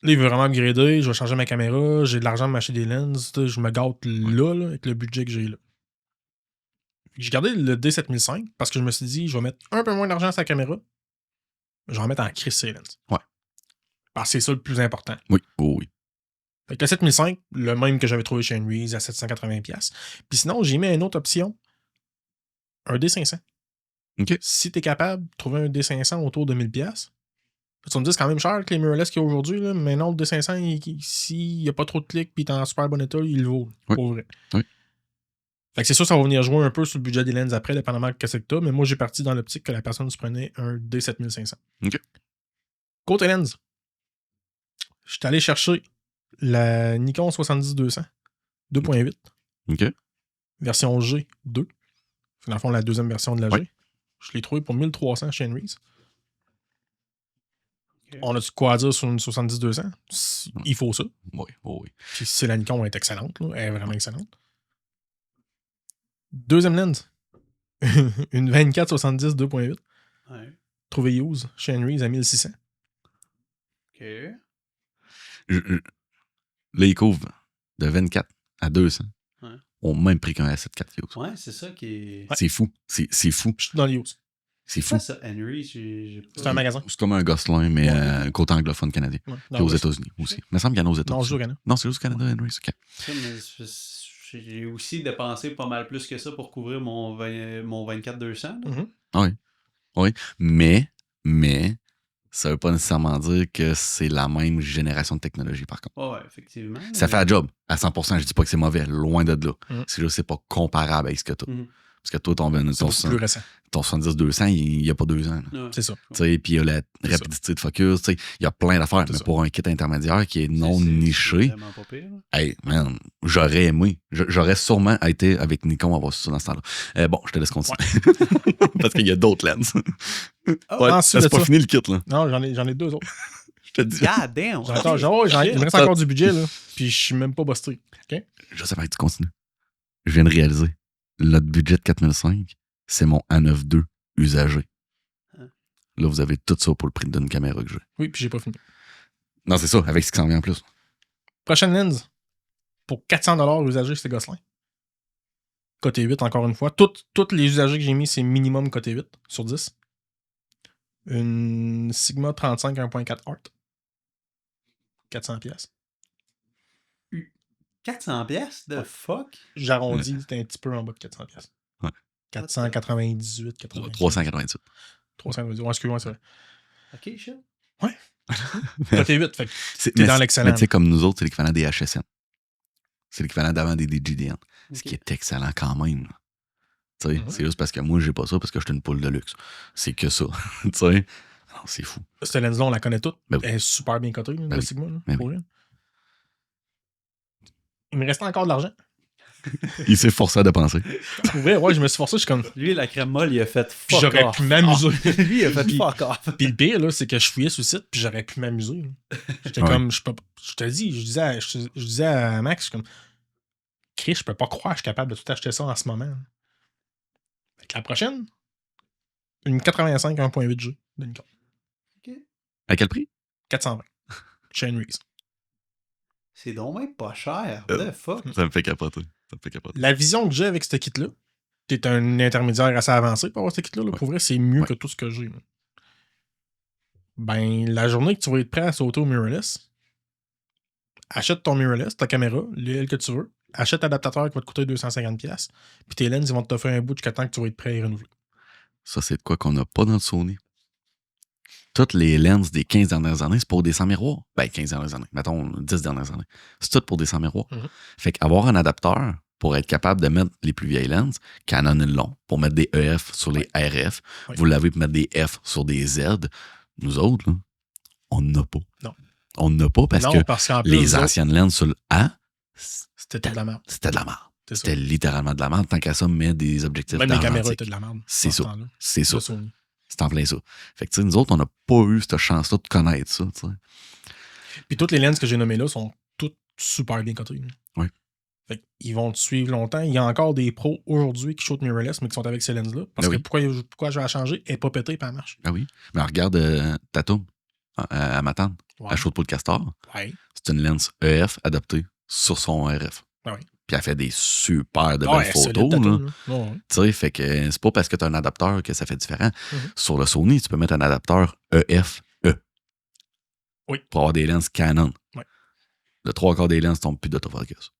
Speaker 2: il veut vraiment upgrader, je vais changer ma caméra, j'ai de l'argent de m'acheter des lenses, je me gâte là, avec le budget que j'ai là. J'ai gardé le D7005 parce que je me suis dit, je vais mettre un peu moins d'argent sur la caméra, je vais en mettre en crise ces lenses.
Speaker 1: Ouais.
Speaker 2: Parce que c'est ça le plus important.
Speaker 1: Oui, oui.
Speaker 2: Fait que le 7005, le même que j'avais trouvé chez Henry's à 780$. Puis sinon, j'ai mis une autre option, un D500.
Speaker 1: OK.
Speaker 2: Si t'es capable de trouver un D500 autour de 1000$, tu me dis c'est quand même cher que les mirrorless qu'il y a aujourd'hui, là, mais non, le D500, s'il n'y a pas trop de clics et il est en super bon état, il le vaut.
Speaker 1: Oui.
Speaker 2: Pour vrai.
Speaker 1: Oui.
Speaker 2: Fait que c'est sûr, ça va venir jouer un peu sur le budget des lenses après, dépendamment de ce que t'as, mais moi, j'ai parti dans l'optique que la personne se prenait un D7500.
Speaker 1: OK.
Speaker 2: Côté lens, je suis allé chercher la Nikon 70-200 2.8.
Speaker 1: OK.
Speaker 2: Version G 2. C'est dans le fond la deuxième version de la G.
Speaker 1: Oui.
Speaker 2: Je l'ai trouvé pour 1300 chez Henry's.
Speaker 3: Okay.
Speaker 2: On a-tu quoi à dire sur une 70-200? Il faut ça.
Speaker 1: Oui.
Speaker 2: Puis c'est la Nikon, elle est excellente. Là. Elle est vraiment excellente. Deuxième lens. Une 24-70 2.8.
Speaker 3: Ouais.
Speaker 2: Trouvé use chez Henry's à 1600.
Speaker 3: OK.
Speaker 1: Les couves de 24 à 200 ont même prix qu'un A7 4 use.
Speaker 3: Ouais, c'est ça qui est...
Speaker 1: C'est fou. C'est fou.
Speaker 2: Je suis dans les use.
Speaker 1: C'est fou.
Speaker 3: Ça, Henry, j'ai pas...
Speaker 2: C'est un magasin.
Speaker 1: C'est comme un Gosselin, mais côté anglophone canadien.
Speaker 2: Ouais.
Speaker 1: Puis aux États-Unis aussi. Il me semble qu'il y en a aux États-Unis.
Speaker 2: Non, je joue au Canada.
Speaker 1: Non, c'est juste au Canada, Henry. C'est OK.
Speaker 3: J'ai aussi dépensé pas mal plus que ça pour couvrir mon 24-200.
Speaker 1: Oui. Mais, ça veut pas nécessairement dire que c'est la même génération de technologie, par contre.
Speaker 3: Ouais, effectivement.
Speaker 1: Ça fait un job à 100%. Je dis pas que c'est mauvais, loin de là. C'est juste que c'est pas comparable à ce que t'as. Parce que toi, ton
Speaker 2: plus récent.
Speaker 1: 70-200, il n'y a pas 2 ans.
Speaker 3: Ouais.
Speaker 2: C'est ça.
Speaker 1: Puis il y a la rapidité de focus. Il y a plein d'affaires.
Speaker 2: C'est
Speaker 1: Mais
Speaker 2: ça.
Speaker 1: pour un kit intermédiaire qui est non
Speaker 3: C'est
Speaker 1: niché,
Speaker 3: vraiment pas pire. Là.
Speaker 1: hey, man, j'aurais aimé. J'aurais sûrement été avec Nikon avoir ça dans ce temps-là. Bon, je te laisse continuer. Parce qu'il y a d'autres lens.
Speaker 3: Oh,
Speaker 2: ensuite
Speaker 1: c'est
Speaker 2: de
Speaker 1: pas
Speaker 2: ça.
Speaker 1: fini le kit, là.
Speaker 2: Non, j'en ai 2 autres.
Speaker 1: Je te dis.
Speaker 3: God damn!
Speaker 2: Il me reste encore du budget, là. Puis je suis même pas busté. OK?
Speaker 1: Je sais pas que tu continues. Je viens de réaliser. Notre budget de 4005, c'est mon A9 II usagé.
Speaker 3: Hein?
Speaker 1: Là, vous avez tout ça pour le prix d'une caméra que j'ai.
Speaker 2: Oui, puis j'ai pas fini.
Speaker 1: Non, c'est ça, avec ce qui s'en vient en plus.
Speaker 2: Prochaine lens. Pour 400$ usagé, c'est Gosselin. Côté 8, encore une fois. Tous les usagers que j'ai mis, c'est minimum côté 8 sur 10. Une Sigma 35 1.4 Art. 400$.
Speaker 3: 400 pièces de fuck?
Speaker 2: J'arrondis, c'est un petit peu en bas de 400$.
Speaker 1: Ouais.
Speaker 2: 498, 80.
Speaker 1: 388.
Speaker 2: 398. Ouais, excuse-moi, c'est vrai.
Speaker 3: Ok, shit.
Speaker 2: Côté 8, fait que
Speaker 1: C'est-
Speaker 2: t'es
Speaker 1: mais
Speaker 2: dans
Speaker 1: c'est-
Speaker 2: l'excellent.
Speaker 1: Mais tu sais, comme nous autres, c'est l'équivalent des HSN. C'est l'équivalent d'avant des DJDN. Ce
Speaker 3: Ok.
Speaker 1: qui est excellent quand même. là. Tu sais,
Speaker 2: Mhm.
Speaker 1: c'est juste parce que moi, j'ai pas ça parce que je suis une poule de luxe. C'est que ça. Tu sais? Non, c'est fou.
Speaker 2: Cette lens-là, on la connaît toute.
Speaker 1: Ben oui.
Speaker 2: Elle est super bien cotée,
Speaker 1: Ben
Speaker 2: le
Speaker 1: oui.
Speaker 2: Sigma. Là,
Speaker 1: Ben
Speaker 2: pour vrai. Il me restait encore de l'argent.
Speaker 1: Il s'est forcé à dépenser.
Speaker 2: Pour vrai, ouais, je me suis forcé, je suis comme.
Speaker 3: Lui, la crème molle, il a fait
Speaker 2: Puis
Speaker 3: fuck
Speaker 2: j'aurais
Speaker 3: off.
Speaker 2: pu m'amuser.
Speaker 3: Lui, il a fait
Speaker 2: Puis-
Speaker 3: fuck off.
Speaker 2: Puis le pire, là, c'est que je fouillais sur le site, puis j'aurais pu m'amuser. là. J'étais
Speaker 1: Ouais.
Speaker 2: comme, je te dis, je disais à Max, je suis comme, Chris, je peux pas croire que je suis capable de tout acheter ça en ce moment. Fait que la prochaine, une 85 1.8G de Nikon.
Speaker 1: À quel prix?
Speaker 2: 420. Chain Reese.
Speaker 3: C'est donc même pas cher. What the fuck?
Speaker 1: Ça me fait capoter. Ça me fait capoter.
Speaker 2: La vision que j'ai avec ce kit-là, t'es un intermédiaire assez avancé pour avoir ce kit-là. Là. Pour vrai, c'est mieux
Speaker 1: Ouais.
Speaker 2: que tout ce que j'ai. là. Ben, la journée que tu vas être prêt à sauter au mirrorless, achète ton mirrorless, ta caméra, l'IL que tu veux, achète l'adaptateur qui va te coûter 250$, puis tes lens, ils vont te faire un bout jusqu'à temps que tu vas être prêt à y renouveler.
Speaker 1: Ça, c'est de quoi qu'on n'a pas dans le Sony. Toutes les lenses des 15 dernières années, c'est pour des 100 miroirs. Ben, 15 dernières années. Mettons, 10 dernières années. C'est tout pour des 100 miroirs.
Speaker 2: Mhm.
Speaker 1: Fait qu'avoir un adapteur pour être capable de mettre les plus vieilles lenses, Canon est long, pour mettre des EF sur les RF.
Speaker 2: Oui.
Speaker 1: Vous l'avez pour mettre des F sur des Z. Nous autres, là, on n'a pas.
Speaker 2: Non.
Speaker 1: On n'a pas parce
Speaker 2: non,
Speaker 1: que
Speaker 2: parce qu'en plus,
Speaker 1: les
Speaker 2: eux autres,
Speaker 1: anciennes lenses sur le A,
Speaker 2: c'était de la merde.
Speaker 1: c'était de la merde.
Speaker 2: C'est ça.
Speaker 1: C'était littéralement de la merde. Tant qu'à ça, met des objectifs
Speaker 2: Même les caméras
Speaker 1: d'argentique.
Speaker 2: étaient de la merde.
Speaker 1: C'est
Speaker 2: dans ce
Speaker 1: ça.
Speaker 2: temps-là,
Speaker 1: C'est ça.
Speaker 2: de Sony.
Speaker 1: C'est en plein ça. Fait que, tu sais, nous autres, on n'a pas eu cette chance-là de connaître ça, tu sais.
Speaker 2: Puis toutes les lenses que j'ai nommées là sont toutes super bien cotées. là.
Speaker 1: Oui.
Speaker 2: Fait qu'ils vont te suivre longtemps. Il y a encore des pros aujourd'hui qui shootent mirrorless, mais qui sont avec ces lenses-là. Parce
Speaker 1: Ben
Speaker 2: que pourquoi je vais la changer? Elle n'est pas pétée, puis elle marche.
Speaker 1: Ah oui. Mais regarde Tatum, à Matane,
Speaker 2: Ouais.
Speaker 1: à Chaude pour le Castor.
Speaker 2: Ouais.
Speaker 1: C'est une lens EF adaptée sur son RF.
Speaker 2: Ah oui.
Speaker 1: Puis elle fait des super de
Speaker 2: Ah,
Speaker 1: belles
Speaker 2: elle est
Speaker 1: photos.
Speaker 2: solide, ta
Speaker 1: là.
Speaker 2: toune, là. Ouais, ouais.
Speaker 1: Tu sais, fait que c'est pas parce que tu as un adapteur que ça fait différent.
Speaker 2: Mhm.
Speaker 1: Sur le Sony, tu peux mettre un adapteur EF-E.
Speaker 2: Oui.
Speaker 1: Pour avoir des lenses Canon.
Speaker 2: Ouais.
Speaker 1: Le 3/4 des lenses tombent plus d'autofocus.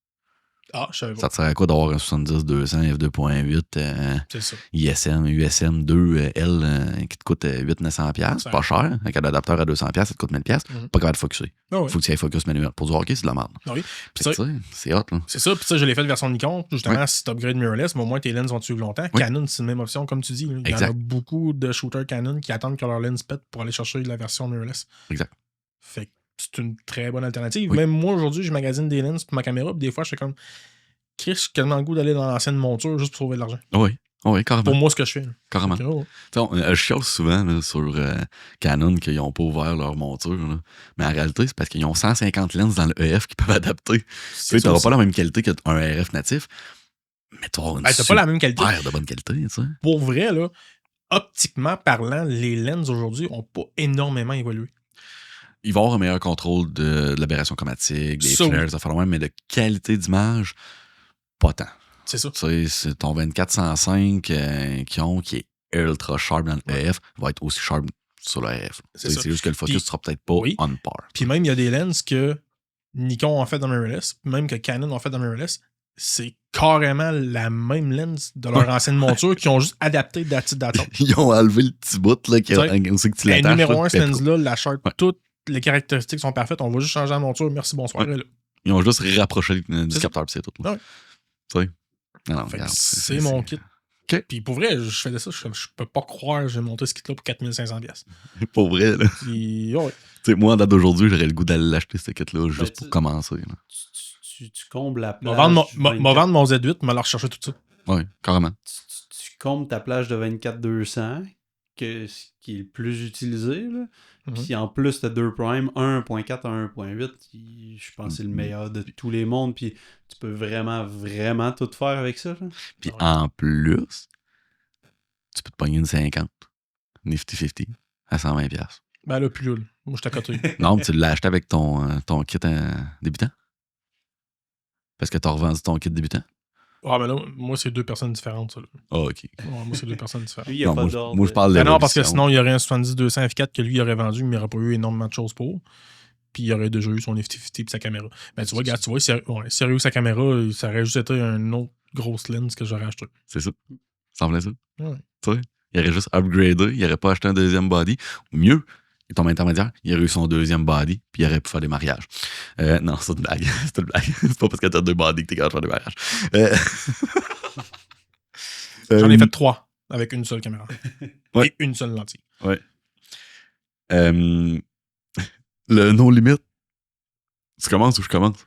Speaker 2: Ah, je savais pas.
Speaker 1: Ça te sert à quoi d'avoir un 70-200 f2.8
Speaker 2: C'est ça.
Speaker 1: USM 2 L qui te coûte 800-900$,
Speaker 2: Ça
Speaker 1: pas cher. Avec un adapteur à 200$, ça te coûte 1000$.
Speaker 2: Mhm.
Speaker 1: Pas capable de focusser.
Speaker 2: Ah oui.
Speaker 1: Faut que tu ailles focus manuel. Pour du hockey, c'est de la merde.
Speaker 2: Ah oui.
Speaker 1: Fait
Speaker 2: Ça-
Speaker 1: que, tu sais, c'est hot, là.
Speaker 2: C'est ça, puis ça, je l'ai fait de version Nikon. Justement, si tu upgrades mirrorless, mais au moins tes lenses vont te suivre longtemps.
Speaker 1: Oui.
Speaker 2: Canon, c'est la même option, comme tu dis. Il y en a
Speaker 1: Exact.
Speaker 2: beaucoup de shooters Canon qui attendent que leur lens pète pour aller chercher la version mirrorless.
Speaker 1: Exact.
Speaker 2: Fait que c'est une très bonne alternative.
Speaker 1: Oui.
Speaker 2: Même moi, aujourd'hui, je magasine des lenses pour ma caméra, puis des fois, je fais comme, Chris, j'ai tellement le goût d'aller dans l'ancienne monture juste pour sauver de l'argent.
Speaker 1: Oui, oui, carrément.
Speaker 2: Pour moi, ce que je fais.
Speaker 1: Carrément.
Speaker 2: Ok, oh.
Speaker 1: Tu sais, je chiale souvent là, sur Canon qu'ils n'ont pas ouvert leur monture. Là. Mais en réalité, c'est parce qu'ils ont 150 lenses dans le EF qu'ils peuvent adapter. Tu sais, tu n'auras pas la même qualité qu'un RF natif, mais tu auras une
Speaker 2: T'as pas la même qualité.
Speaker 1: super de bonne qualité. Tu sais.
Speaker 2: Pour vrai, là, optiquement parlant, les lenses aujourd'hui n'ont pas énormément évolué.
Speaker 1: Il va y avoir un meilleur contrôle de l'aberration chromatique, des
Speaker 2: Ça, oui.
Speaker 1: flares, ça fait loin, mais de qualité d'image, pas tant.
Speaker 2: C'est ça.
Speaker 1: Tu sais, c'est ton 2405 qui est ultra sharp dans le EF va être aussi sharp sur le RF.
Speaker 2: C'est ça.
Speaker 1: C'est juste que le focus
Speaker 2: Puis-
Speaker 1: sera peut-être pas
Speaker 2: oui.
Speaker 1: on par.
Speaker 2: Puis même, il y a des lenses que Nikon a fait dans mirrorless, même que Canon a fait dans mirrorless. C'est carrément la même lens de leur ancienne monture qui ont juste adapté d'attente.
Speaker 1: Ils ont enlevé le petit bout là, où c'est que tu l'attaches.
Speaker 2: Numéro
Speaker 1: là,
Speaker 2: 1,
Speaker 1: puis
Speaker 2: cette lens-là, la Sharp,
Speaker 1: Ouais.
Speaker 2: toutes les caractéristiques sont parfaites. On va juste changer la monture. Merci, bonsoir.
Speaker 1: Ouais.
Speaker 2: Et là.
Speaker 1: Ils ont juste rapproché du
Speaker 2: C'est
Speaker 1: capteur, puis c'est tout. là.
Speaker 2: Ouais.
Speaker 1: Tu sais? Non,
Speaker 2: Fait que
Speaker 1: regarde,
Speaker 2: c'est mon kit
Speaker 1: OK.
Speaker 2: Puis pour vrai, je faisais ça, je peux pas croire que j'ai monté ce kit-là pour 4500$.
Speaker 1: Pour vrai, là.
Speaker 2: Puis, ouais.
Speaker 1: Tu sais, moi, en date d'aujourd'hui, j'aurais le goût d'aller l'acheter, ce kit-là, juste pour
Speaker 3: tu-
Speaker 1: commencer. Là.
Speaker 3: Tu combles la
Speaker 2: M'a
Speaker 3: plage.
Speaker 2: vendre mon Z8, m'a la rechercher tout ça.
Speaker 1: Oui, carrément.
Speaker 3: Tu combles ta plage de 24-200, qui est le plus utilisé. Là. Puis en plus, t'as deux primes, 1.4 à 1.8. Je pense que c'est le meilleur de tous les mondes. Puis tu peux vraiment, vraiment tout faire avec ça. Là.
Speaker 1: Puis en plus, tu peux te pogner une 50. Nifty-50 à 120$.
Speaker 2: Ben là, plus là. Moi, je suis à côté.
Speaker 1: Non, tu l'as acheté avec ton kit débutant? Parce que tu as revendu ton kit débutant?
Speaker 2: Ah, ben là, moi, c'est deux personnes différentes, ça. Là.
Speaker 1: Ah, OK.
Speaker 2: Ouais, moi, c'est deux personnes différentes.
Speaker 3: Lui, il n'y a
Speaker 1: Non,
Speaker 3: pas
Speaker 1: moi,
Speaker 3: d'ordre.
Speaker 1: moi, je parle de
Speaker 2: Ben non, parce que
Speaker 1: l'évolution.
Speaker 2: sinon, il y aurait un 70-200 F4 que lui, il aurait vendu, mais il n'aurait pas eu énormément de choses pour. Puis il aurait déjà eu son Nifty-50 et sa caméra. Ben tu vois, regarde, s'il aurait eu sa caméra, ça aurait juste été une autre grosse lens que j'aurais acheté.
Speaker 1: C'est ça. Ça semblait ça.
Speaker 2: Ouais.
Speaker 1: Tu sais, il aurait juste upgradé, il aurait pas acheté un deuxième body. Ou mieux, il tombe intermédiaire, il aurait eu son deuxième body, puis il aurait pu faire des mariages. Non, c'est une blague. C'est une blague. C'est pas parce que t'as deux bodies que t'es capable de faire des mariages.
Speaker 2: J'en ai fait 3 avec une seule caméra.
Speaker 1: Ouais.
Speaker 2: Et une seule lentille.
Speaker 1: Ouais. Le no limit. Tu commences ou je commence?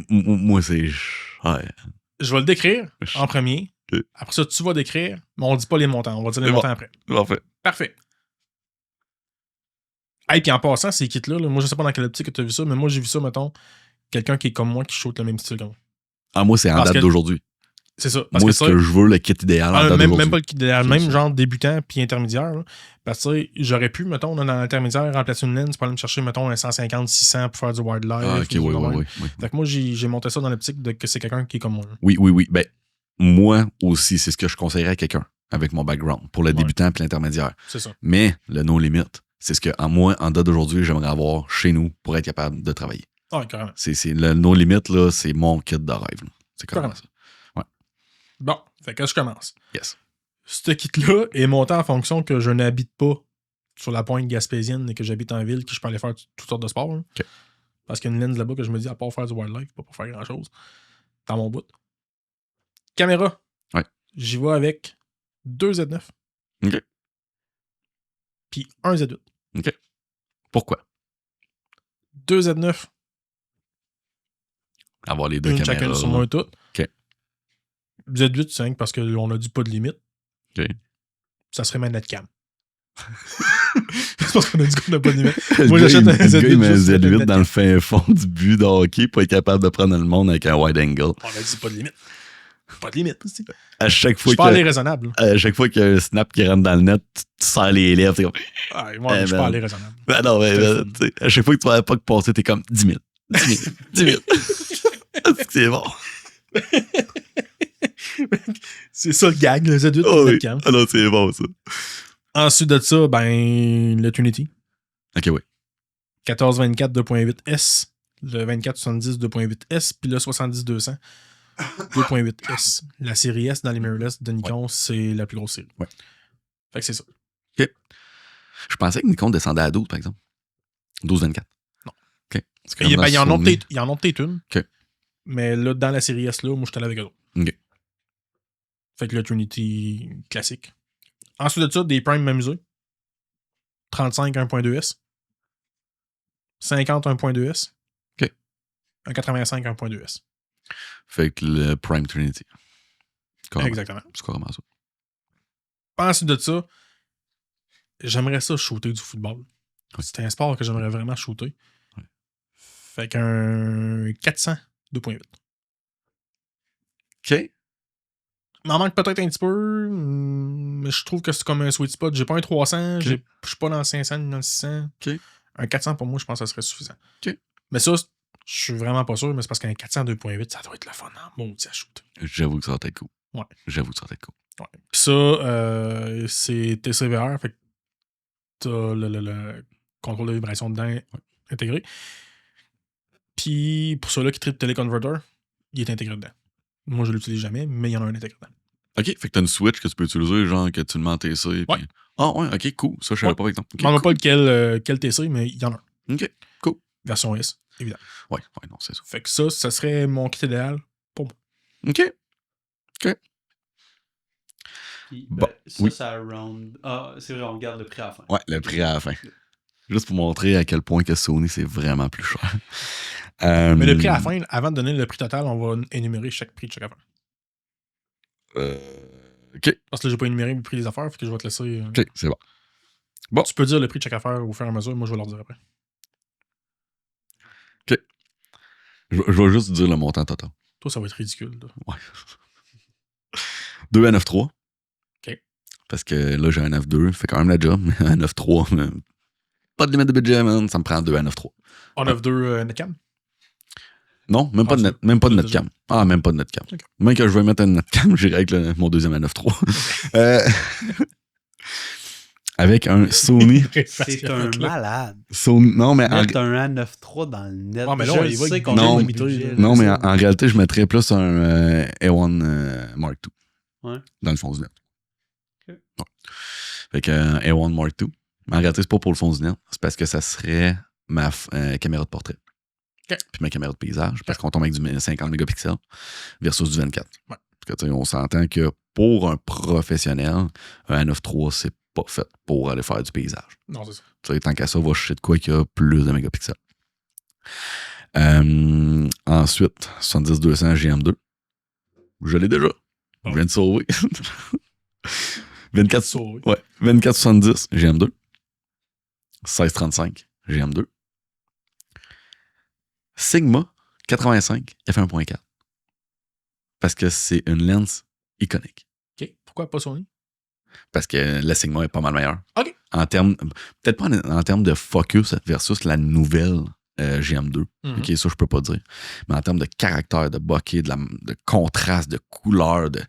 Speaker 1: Moi, c'est. Ouais.
Speaker 2: Je vais le décrire en premier.
Speaker 1: Ok.
Speaker 2: Après ça, tu vas décrire, mais on dit pas les montants. On va dire les
Speaker 1: C'est
Speaker 2: montants
Speaker 1: bon.
Speaker 2: après.
Speaker 1: Parfait.
Speaker 2: Parfait. Hey, puis en passant, ces kits-là, moi, je sais pas dans quelle optique que tu as vu ça, mais moi, j'ai vu ça, mettons, quelqu'un qui est comme moi, qui shoot le même style que moi.
Speaker 1: Ah, moi, c'est en
Speaker 2: Parce
Speaker 1: date
Speaker 2: que-
Speaker 1: d'aujourd'hui.
Speaker 2: C'est ça. Parce
Speaker 1: Moi,
Speaker 2: que
Speaker 1: ce que je veux, le kit idéal en date
Speaker 2: même
Speaker 1: d'aujourd'hui.
Speaker 2: pas le kit idéal,
Speaker 1: C'est
Speaker 2: même
Speaker 1: ça.
Speaker 2: genre débutant puis intermédiaire. Là. Parce que tu sais, j'aurais pu, mettons, dans l'intermédiaire, remplacer une lens pour aller me chercher, mettons, un 150-600 pour faire du wildlife.
Speaker 1: Ah, ok, oui.
Speaker 2: Fait que moi, j'ai monté ça dans l'optique de que c'est quelqu'un qui est comme moi. là.
Speaker 1: Oui. Ben, moi aussi, c'est ce que je conseillerais à quelqu'un avec mon background pour le débutant et l'intermédiaire.
Speaker 2: C'est ça.
Speaker 1: Mais le no limit, c'est ce que moi, en date d'aujourd'hui, j'aimerais avoir chez nous pour être capable de travailler.
Speaker 2: Ah, carrément.
Speaker 1: C'est le no limit, là, c'est mon kit de rêve. Là. C'est carrément ça.
Speaker 2: Bon, fait que je commence.
Speaker 1: Yes.
Speaker 2: Ce kit-là est monté en fonction que je n'habite pas sur la pointe gaspésienne et que j'habite en ville, que je peux aller faire toutes sortes de sports. Là.
Speaker 1: OK.
Speaker 2: Parce qu'il y a une lens là-bas que je me dis, à part faire du wildlife, pas pour faire grand-chose. Dans mon bout. Caméra.
Speaker 1: Ouais.
Speaker 2: J'y vais avec 2 Z9.
Speaker 1: OK.
Speaker 2: Puis un Z8.
Speaker 1: OK. Pourquoi?
Speaker 2: 2 Z9.
Speaker 1: Avoir les deux
Speaker 2: Une
Speaker 1: caméras.
Speaker 2: chacune sur moi et tout.
Speaker 1: OK.
Speaker 2: Z8, c'est rien que parce qu'on a dit pas de limite.
Speaker 1: OK.
Speaker 2: Ça serait ma netcam. c'est parce qu'on a dit qu'on n'a pas de limite.
Speaker 1: Le
Speaker 2: Moi,
Speaker 1: gars,
Speaker 2: j'achète un
Speaker 1: le gars, il met un
Speaker 2: juste pour
Speaker 1: Z8
Speaker 2: le
Speaker 1: dans le fin fond du but de hockey pour être capable de prendre le monde avec un wide angle.
Speaker 2: On a dit pas de limite. Pas de limite. C'est
Speaker 1: À chaque
Speaker 2: je
Speaker 1: fois
Speaker 2: suis pas allé raisonnable.
Speaker 1: à chaque fois qu'il y a un snap qui rentre dans le net, tu serres les lèvres, t'es comme.
Speaker 2: Ah, moi, je suis pas allé raisonnable.
Speaker 1: Ben non, mais
Speaker 2: C'était
Speaker 1: tu sais, à chaque fois que tu vas pas passer, t'es comme 10 000. 10 000. 10 000. C'est bon.
Speaker 2: C'est ça le gag, le Z8
Speaker 1: Oh, oui.
Speaker 2: webcam.
Speaker 1: Ah non, c'est bon, ça.
Speaker 2: Ensuite de ça, ben, le Trinity.
Speaker 1: Ok, oui.
Speaker 2: 1424 2.8S, le 2470 2.8S, puis le 70-200 2.8S. La série S dans les mirrorless de Nikon, c'est la plus grosse série.
Speaker 1: Ouais.
Speaker 2: Fait que c'est ça.
Speaker 1: Je pensais que Nikon descendait à 12, par exemple. 12-24.
Speaker 2: Non.
Speaker 1: Ok. C'est
Speaker 2: Il
Speaker 1: comme
Speaker 2: y en a
Speaker 1: Sony.
Speaker 2: peut-être une.
Speaker 1: Ok.
Speaker 2: Mais là, dans la série S, là, moi, je suis allé avec eux autres.
Speaker 1: Ok.
Speaker 2: Fait que le Trinity classique. Ensuite de ça, des primes m'amuser. 35 1.2S. 50 1.2S.
Speaker 1: Ok.
Speaker 2: Un 85 1.2S.
Speaker 1: Fait que le Prime Trinity. Carrément.
Speaker 2: Exactement.
Speaker 1: C'est carrément ça.
Speaker 2: Ensuite de ça, j'aimerais ça shooter du football.
Speaker 1: Ouais.
Speaker 2: C'est un sport que j'aimerais vraiment shooter.
Speaker 1: Ouais.
Speaker 2: Fait qu'un 400 2.8.
Speaker 1: Ok.
Speaker 2: Il m'en manque peut-être un petit peu, mais je trouve que c'est comme un sweet spot. J'ai pas un 300, je suis pas dans le 500 ni dans le 600.
Speaker 1: Ok.
Speaker 2: Un 400 pour moi, je pense que ça serait suffisant.
Speaker 1: Ok.
Speaker 2: Mais ça, je suis vraiment pas sûr, mais c'est parce qu'un 400 2.8, ça doit être le fun en maudit à shooter.
Speaker 1: J'avoue que ça va être cool.
Speaker 2: Ouais.
Speaker 1: J'avoue que ça va être cool.
Speaker 2: Ouais. Puis ça, c'est TCVR, fait que t'as le contrôle de vibration dedans intégré. Puis pour ceux-là qui trippent téléconverter, il est intégré dedans. Moi, je l'utilise jamais, mais il y en a un intégré dedans.
Speaker 1: Ok, fait que t'as une Switch que tu peux utiliser, genre que tu le mets en TC. Puis...
Speaker 2: Ouais.
Speaker 1: Ah ouais, ok, cool. Ça, je savais pas, par exemple.
Speaker 2: Je ne demande pas lequel TC, mais il y en a un.
Speaker 1: Ok, cool.
Speaker 2: Version S, évidemment.
Speaker 1: Ouais, non, c'est ça.
Speaker 2: Fait que ça serait mon kit idéal pour moi.
Speaker 1: OK.
Speaker 3: Puis,
Speaker 1: Bon,
Speaker 3: ça,
Speaker 1: oui.
Speaker 3: ça round. Ah, c'est vrai, on garde le prix à la fin.
Speaker 1: Ouais, le prix à la fin. Juste pour montrer à quel point que Sony, c'est vraiment plus cher.
Speaker 2: Mais le prix à la fin, avant de donner le prix total, on va énumérer chaque prix de chaque affaire.
Speaker 1: OK.
Speaker 2: Parce que là, j'ai pas énuméré le prix des affaires, fait que je vais te laisser.
Speaker 1: OK, c'est bon. Bon.
Speaker 2: Tu peux dire le prix de chaque affaire au fur et à mesure, moi je vais leur dire après.
Speaker 1: OK. Je vais juste dire le montant total.
Speaker 2: Toi, ça va être ridicule. Là.
Speaker 1: Ouais. 2 à 9.3.
Speaker 2: OK.
Speaker 1: Parce que là, j'ai un 9.2. Fait quand même la job. Mais un 9.3, mais pas de limite de budget, man. Ça me prend 2 à 9.3.
Speaker 2: On 9.2 netcam?
Speaker 1: Non, même pas de netcam. Ah, même pas de netcam. Okay. Même que je vais mettre un netcam, j'irai avec mon deuxième à 9.3. Avec un Sony.
Speaker 3: C'est un malade.
Speaker 1: Sony, non, mais
Speaker 3: mettre un A93 dans le net.
Speaker 2: Ouais, mais là,
Speaker 3: je sais qu'on
Speaker 1: non,
Speaker 3: est limité.
Speaker 1: Non, mais en réalité, je mettrais plus un A1 Mark II.
Speaker 3: Ouais.
Speaker 1: Dans le fond du net.
Speaker 3: Okay.
Speaker 1: Ouais. Fait qu'un A1 Mark II. Mais en réalité, c'est pas pour le fond du net. C'est parce que ça serait ma caméra de portrait.
Speaker 2: Okay.
Speaker 1: Puis ma caméra de paysage. Parce qu'on tombe avec du 50 mégapixels versus du 24. Ouais. Parce que, on s'entend que pour un professionnel, un A93, c'est pas fait pour aller faire du paysage.
Speaker 2: Non, c'est ça.
Speaker 1: T'sais, tant qu'à ça, va chercher de quoi qu'il y a plus de mégapixels. Ensuite, 70-200 GM2. Je l'ai déjà. Je viens de sauver. 24-70 GM2. 16-35 GM2. Sigma 85 f1.4. Parce que c'est une lens iconique.
Speaker 2: OK. Pourquoi pas Sony?
Speaker 1: Parce que la Sigma est pas mal meilleure.
Speaker 2: OK.
Speaker 1: En termes, peut-être pas en termes de focus versus la nouvelle GM2.
Speaker 2: Mm-hmm.
Speaker 1: OK, ça, je peux pas dire. Mais en termes de caractère, de bokeh, de contraste, de couleur, de...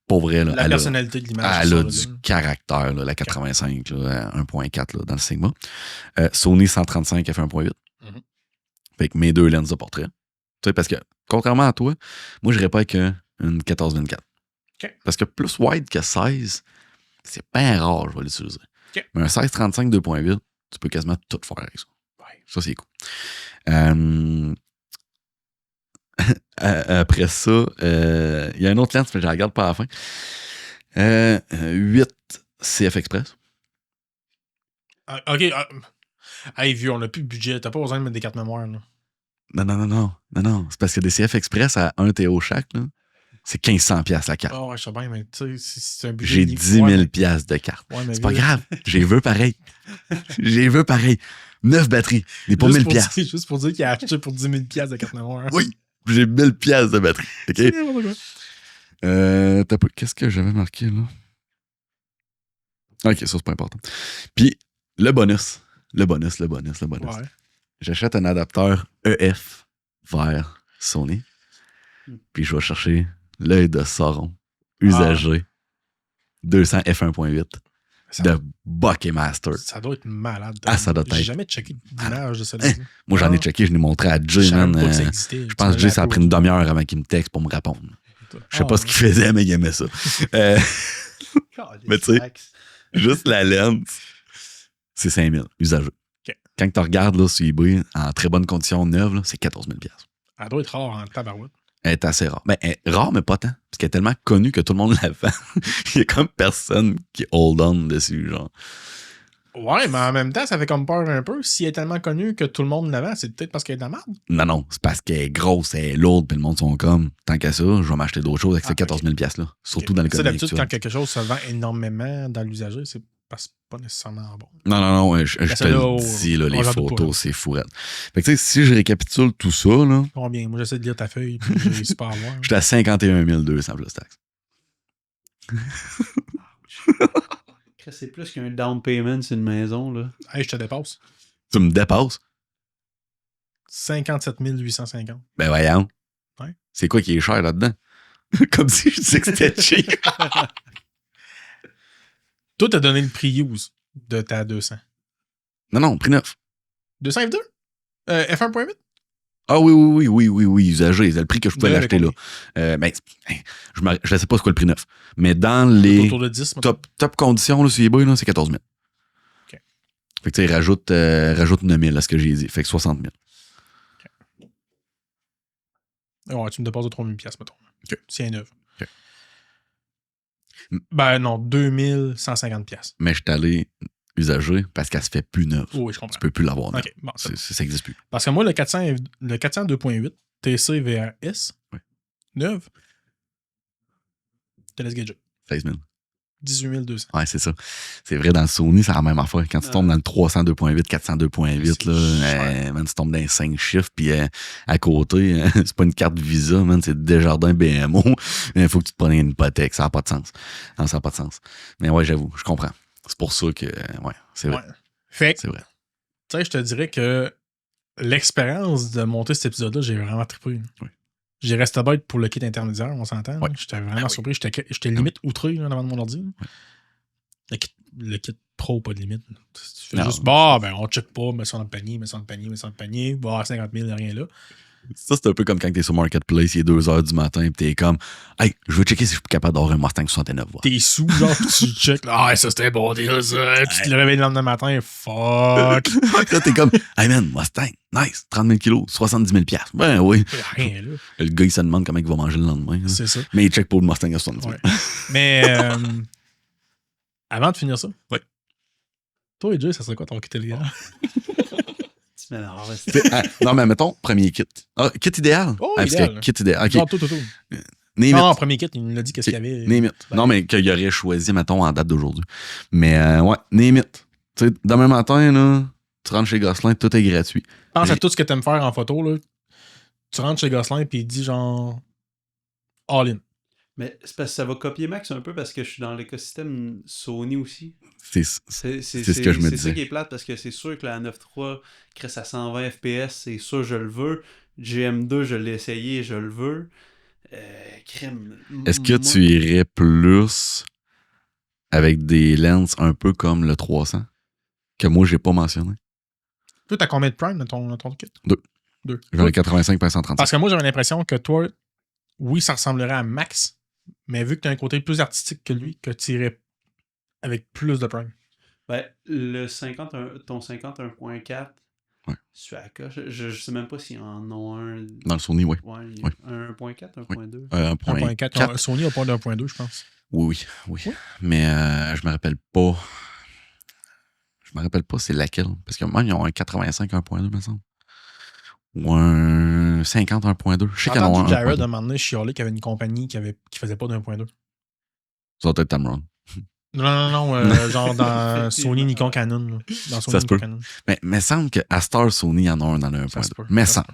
Speaker 1: Pour vrai, là,
Speaker 2: la personnalité de l'image.
Speaker 1: Elle a du caractère, là, la 85, là, 1.4 là, dans le Sigma. Sony 135 f1.8. Mm-hmm. Fait que mes deux lenses de portrait. Tu sais, parce que, contrairement à toi, moi, je n'irais pas avec une 14-24.
Speaker 2: Okay.
Speaker 1: Parce que plus wide que 16, c'est pas rare, je vais l'utiliser.
Speaker 2: Okay.
Speaker 1: Mais un 16-35 2.8, tu peux quasiment tout faire avec ça.
Speaker 2: Ouais.
Speaker 1: Ça, c'est cool. Après ça, il y a une autre lens, mais je la regarde pas à la fin. 8 CF Express.
Speaker 2: OK. Hey, vieux, on n'a plus de budget. T'as pas besoin de mettre des cartes mémoire. Là.
Speaker 1: Non. C'est parce que des CF Express à 1 TO chaque, là, c'est 1500$ la carte.
Speaker 2: Oh, ouais, je sais bien, mais tu sais, c'est un budget.
Speaker 1: J'ai 10 000$ de carte.
Speaker 2: Ouais,
Speaker 1: c'est pas grave. J'ai veux pareil. 9 batteries. Il est pour 1000$.
Speaker 2: Juste pour dire qu'il a acheté pour 10 000$ de carte mémoire.
Speaker 1: Oui. J'ai 1000$ de batterie. OK? Qu'est-ce que j'avais marqué, là? OK, ça, c'est pas important. Puis, le bonus. Ouais. J'achète un adapteur EF vers Sony. Puis, je vais chercher l'œil de Sauron usagé 200 f1.8 de Bokeh Master.
Speaker 2: Ça doit être malade.
Speaker 1: Ça doit être.
Speaker 2: J'ai jamais checké l'image de celle-là.
Speaker 1: Moi, j'en ai checké, je l'ai montré à Jay, man. Je pense que Jay, ça a pris une demi-heure avant qu'il me texte pour me répondre. Je sais pas ce qu'il faisait, mais il aimait ça. Mais tu sais, juste la lens, c'est 5000 usagé. Okay. Quand tu regardes là, sur eBay, en très bonne condition neuve, là, c'est 14 000$.
Speaker 2: Elle doit être rare en tabarouette.
Speaker 1: Elle est assez rare. Mais rare, mais pas tant. Parce qu'elle est tellement connue que tout le monde la vend. Il y a comme personne qui hold on dessus, genre.
Speaker 2: Ouais, mais en même temps, ça fait comme peur un peu. Si elle est tellement connue que tout le monde la vend, c'est peut-être parce qu'elle est de la merde.
Speaker 1: Non, c'est parce qu'elle est grosse, elle est lourde, puis le monde sont comme, tant qu'à ça, je vais m'acheter d'autres choses avec ces 14 000$ là. Surtout dans l'économie actuelle.
Speaker 2: C'est d'habitude, quand quelque chose se vend énormément dans l'usager, c'est parce que c'est pas nécessairement bon.
Speaker 1: Non, je te le dis, là, les photos, c'est fourette. Fait que tu sais, si je récapitule tout ça, là...
Speaker 2: Combien? Moi, j'essaie de lire ta feuille, puis je réussis pas à voir.
Speaker 1: J'étais à 51 200 plus taxes.
Speaker 3: C'est plus qu'un down payment sur une maison, là.
Speaker 2: Hey, je te dépasse.
Speaker 1: Tu me dépasses?
Speaker 2: 57 850.
Speaker 1: Ben voyons.
Speaker 2: Ouais.
Speaker 1: C'est quoi qui est cher là-dedans? Comme si je disais que c'était cheap.
Speaker 2: Toi, t'as donné le prix use de ta 200.
Speaker 1: Non, prix neuf.
Speaker 2: 200 F2? F1.8?
Speaker 1: Ah oui, usagé. C'est le prix que je pouvais l'acheter là. Ben, je ne sais pas ce qu'est le prix neuf. Mais dans les
Speaker 2: autour de 10,
Speaker 1: top conditions là, sur eBay, là, c'est 14 000.
Speaker 2: Okay.
Speaker 1: Fait que tu sais, rajoute 9 000 à ce que j'ai dit. Fait que 60 000.
Speaker 2: Okay. Ouais, tu me dépasses de 3000$, mettons.
Speaker 1: OK.
Speaker 2: C'est un neuf.
Speaker 1: OK.
Speaker 2: Ben non, 2150$.
Speaker 1: Mais je suis allé usager parce qu'elle se fait plus neuve.
Speaker 2: Oui, je comprends.
Speaker 1: Tu peux plus l'avoir neuve.
Speaker 2: OK, bon, c'est bon.
Speaker 1: Ça n'existe plus.
Speaker 2: Parce que moi, le 400 2.8 TC VRS,
Speaker 1: Oui.
Speaker 2: neuve, te laisse gager.
Speaker 1: 16 000.
Speaker 2: 18 200.
Speaker 1: Ouais, c'est ça. C'est vrai, dans le Sony, c'est la même affaire. Quand tu tombes dans le 300 2.8, 400 2.8, là, man, tu tombes dans les 5 chiffres, puis à côté, c'est pas une carte Visa, man, c'est Desjardins BMO. Il faut que tu te prennes une hypothèque. Ça n'a pas de sens. Non, ça n'a pas de sens. Mais ouais, j'avoue, je comprends. C'est pour ça que, ouais, c'est vrai.
Speaker 2: Ouais. Fait que,
Speaker 1: C'est vrai.
Speaker 2: tu sais, je te dirais que l'expérience de monter cet épisode-là, j'ai vraiment trippé.
Speaker 1: Oui.
Speaker 2: J'ai resté bête pour le kit intermédiaire, on s'entend.
Speaker 1: Ouais.
Speaker 2: J'étais vraiment surpris. J'étais limite outré là, devant mon ordi. Le kit pro, pas de limite. Tu fais juste, ben, on check pas, mets ça dans le panier, mets ça dans le panier, mets ça dans le panier. Bah, 50 000, rien là.
Speaker 1: Ça, c'est un peu comme quand t'es sur Marketplace, il est 2h du matin, pis t'es comme, hey, je veux checker si je suis capable d'avoir un Mustang 69 watts.
Speaker 2: T'es sous, genre, tu check. Ah, ça c'était bon deal, ça. Tu te réveilles le lendemain matin, fuck.
Speaker 1: Là, t'es comme, hey man, Mustang, nice, 30 000 kilos, 70 000 $. Ben oui.
Speaker 2: Rien là.
Speaker 1: Le gars, il se demande comment il va manger le lendemain. Là.
Speaker 2: C'est ça.
Speaker 1: Mais il check pour le Mustang à 70 000.
Speaker 2: Ouais. Mais avant de finir ça,
Speaker 1: ouais.
Speaker 2: Toi et Jay, ça serait quoi ton kit illégal?
Speaker 1: Non, mais mettons, premier kit. Ah, kit idéal?
Speaker 2: Oh,
Speaker 1: parce
Speaker 2: idéal.
Speaker 1: que kit idéal. OK.
Speaker 2: Genre, tout. Non, premier kit, il nous l'a dit qu'est-ce qu'il y avait.
Speaker 1: Name it.
Speaker 2: Ben,
Speaker 1: non, mais qu'il aurait choisi, mettons, en date d'aujourd'hui. Mais ouais, name it. Tu sais, demain matin, là, tu rentres chez Gosselin, tout est gratuit.
Speaker 2: Pense à tout ce que t'aimes faire en photo, là. Tu rentres chez Gosselin, puis il dit genre all in.
Speaker 3: Mais c'est parce que ça va copier Max un peu parce que je suis dans l'écosystème Sony aussi.
Speaker 1: C'est ce que je me disais.
Speaker 3: C'est ça qui est plate parce que c'est sûr que la 9.3 crée à 120 FPS, c'est sûr je le veux. GM2, je l'ai essayé, je le veux. Crème.
Speaker 1: Est-ce que tu irais plus avec des lenses un peu comme le 300 que moi j'ai pas mentionné?
Speaker 2: Toi, t'as combien de prime dans ton kit?
Speaker 1: 2. J'en ai 85 par 135.
Speaker 2: Parce que moi, j'avais l'impression que toi, oui, ça ressemblerait à Max, mais vu que t'as un côté plus artistique que lui, que tu irais avec plus de prime.
Speaker 3: Ben, ton 51.4,
Speaker 1: ouais.
Speaker 3: c'est à coche. Je sais même pas s'ils en ont un.
Speaker 1: Dans le Sony, oui.
Speaker 3: Ouais,
Speaker 1: oui.
Speaker 3: Un 1.4, 1.2.
Speaker 2: 1.4. Sony a pas de 1.2, je pense.
Speaker 1: Oui. Mais je me rappelle pas. Je me rappelle pas c'est laquelle. Parce que même, ils ont un 85 1.2, me semble. Ou un 50 1.2. Je sais qu'il y en a un.
Speaker 2: Jared a demandé chialé qu'il y avait une compagnie qui faisait pas de 1.2.
Speaker 1: Ça doit être Tamron.
Speaker 2: Non, genre dans Sony, Nikon, Canon. Là. Dans Sony,
Speaker 1: ça se peut.
Speaker 2: Canon.
Speaker 1: Mais il me semble qu'à Star Sony, il y en a un dans le 1.2. Mais
Speaker 2: ça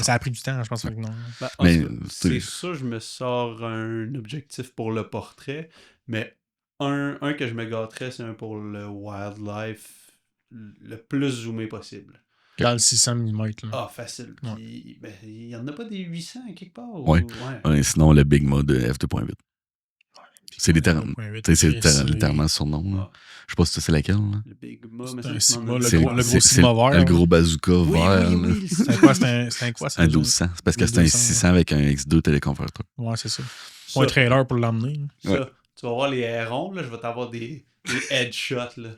Speaker 2: a pris du temps, je pense. Que non.
Speaker 3: Ben,
Speaker 1: mais
Speaker 3: c'est ça, je me sors un objectif pour le portrait, mais un que je me gâterais, c'est un pour le wildlife le plus zoomé possible.
Speaker 2: Dans le 600 mm. Là.
Speaker 3: Ah, facile. Puis, ben, il n'y en a pas des 800 quelque part?
Speaker 1: Ouais. Sinon, le Big Mode F2.8. C'est littéralement son nom. Là. Je sais pas si tu sais laquelle. Là.
Speaker 3: Le Big Mode,
Speaker 2: le gros Sigma vert.
Speaker 1: Le gros bazooka vert.
Speaker 3: Oui.
Speaker 2: C'était quoi? C'est
Speaker 1: un 1200. C'est parce que c'est un 600 avec un X2 téléconverteur.
Speaker 2: Ouais, c'est ça. Pas un trailer pour l'emmener.
Speaker 3: Ça, tu vas voir les hérons, là, je vais t'avoir des headshots. Là.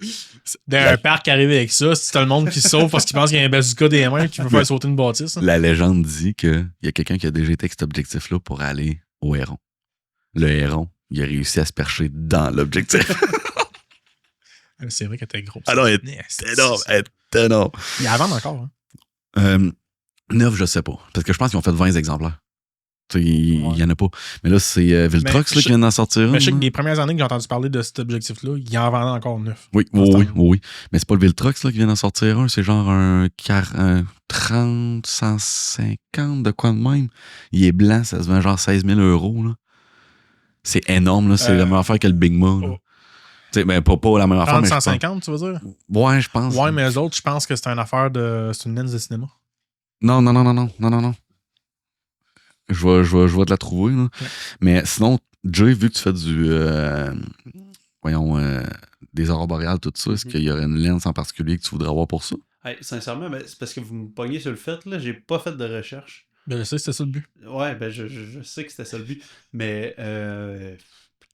Speaker 2: D'un parc arrivé avec ça, si t'as le monde qui se sauve parce qu'il pense qu'il y a un bazooka des mains qui veut faire sauter une bâtisse. Hein.
Speaker 1: La légende dit qu'il y a quelqu'un qui a déjà été avec cet objectif-là pour aller au héron. Le héron, il a réussi à se percher dans l'objectif.
Speaker 2: C'est vrai qu'elle était grosse.
Speaker 1: Alors, elle était énorme.
Speaker 2: Il y a à vendre encore.
Speaker 1: Hein? 9, je sais pas. Parce que je pense qu'ils ont fait 20 exemplaires. Il y en a pas. Mais là, c'est Viltrox qui vient d'en sortir.
Speaker 2: Mais je sais que les premières années que j'ai entendu parler de cet objectif-là, il en vendait encore 9.
Speaker 1: Oui. Mais c'est pas le Viltrox qui vient d'en sortir un. C'est genre un 30, 150, de quoi de même. Il est blanc, ça se vend genre 16 000 €. Là. C'est énorme. Là. C'est la même affaire que le Big Mo. Ben, pas la même affaire.
Speaker 2: 30, 150, tu veux dire?
Speaker 1: Ouais, je pense.
Speaker 2: Ouais, mais les autres, je pense que c'est une affaire de. C'est une lens de cinéma.
Speaker 1: Non. Je vais te la trouver. Là. Okay. Mais sinon, Jay, vu que tu fais des aurores boréales, tout ça, est-ce qu'il y aurait une lens en particulier que tu voudrais avoir pour ça?
Speaker 3: Hey, sincèrement, c'est parce que vous me pognez sur le fait, là, j'ai pas fait de recherche.
Speaker 2: Ben, je sais que c'était ça le but.
Speaker 3: Ouais, ben je sais que c'était ça le but. Mais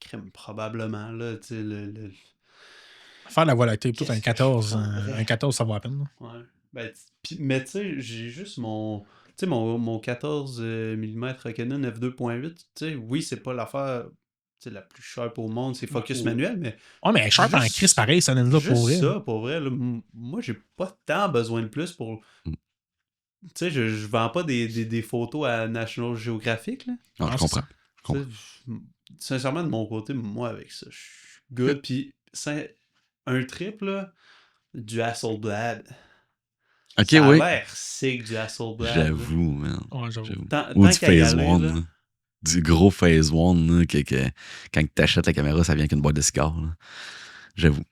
Speaker 3: crème, probablement, là, tu sais,
Speaker 2: faire la volatilité, peut-être un 14. Un 14, ça vaut la peine. Là.
Speaker 3: Ouais. Ben, mais tu sais, j'ai juste mon. sais, mon 14 mm Canon f2.8, tu sais, oui, c'est pas l'affaire la plus chère au monde, c'est focus manuel, mais...
Speaker 2: Ouais, mais cher en crise, pareil, ça donne là pour vrai.
Speaker 3: ça, pour vrai. Là, moi, j'ai pas tant besoin de plus pour... Tu sais, je vends pas des photos à National Geographic, là.
Speaker 1: Non, je comprends.
Speaker 3: Sincèrement, de mon côté, moi, avec ça, je suis good. Puis, un trip, là, du Hasselblad...
Speaker 1: Ok,
Speaker 3: ça a
Speaker 1: oui.
Speaker 3: l'air sick du Hasselblad.
Speaker 1: J'avoue, man.
Speaker 2: Ouais, j'avoue.
Speaker 1: Ou du Phase 1. Du gros Phase 1, quand t'achètes la caméra, ça vient qu'une boîte de cigares. Là. J'avoue.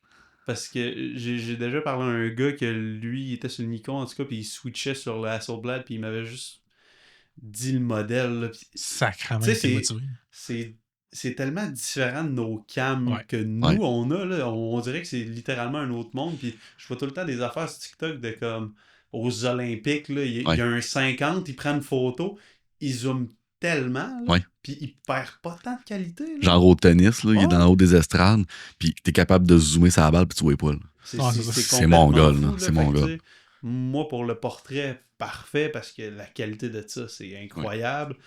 Speaker 3: Parce que j'ai déjà parlé à un gars que lui, il était sur le Nikon, en tout cas, puis il switchait sur le Hasselblad, puis il m'avait juste dit le modèle. Là,
Speaker 2: sacrément,
Speaker 3: c'est tellement différent de nos cams que nous, on a. Là, on dirait que c'est littéralement un autre monde. Puis je vois tout le temps des affaires sur TikTok de comme aux Olympiques, là, il y a un 50, il prend une photo, il zoome tellement, puis il perd pas tant de qualité. Là.
Speaker 1: Genre au tennis, là, il est dans le haut des estrades, puis t'es capable de zoomer sa balle, puis tu vois pas. C'est mon gars, là. C'est mon gars.
Speaker 3: Moi, pour le portrait, parfait, parce que la qualité de ça, c'est incroyable.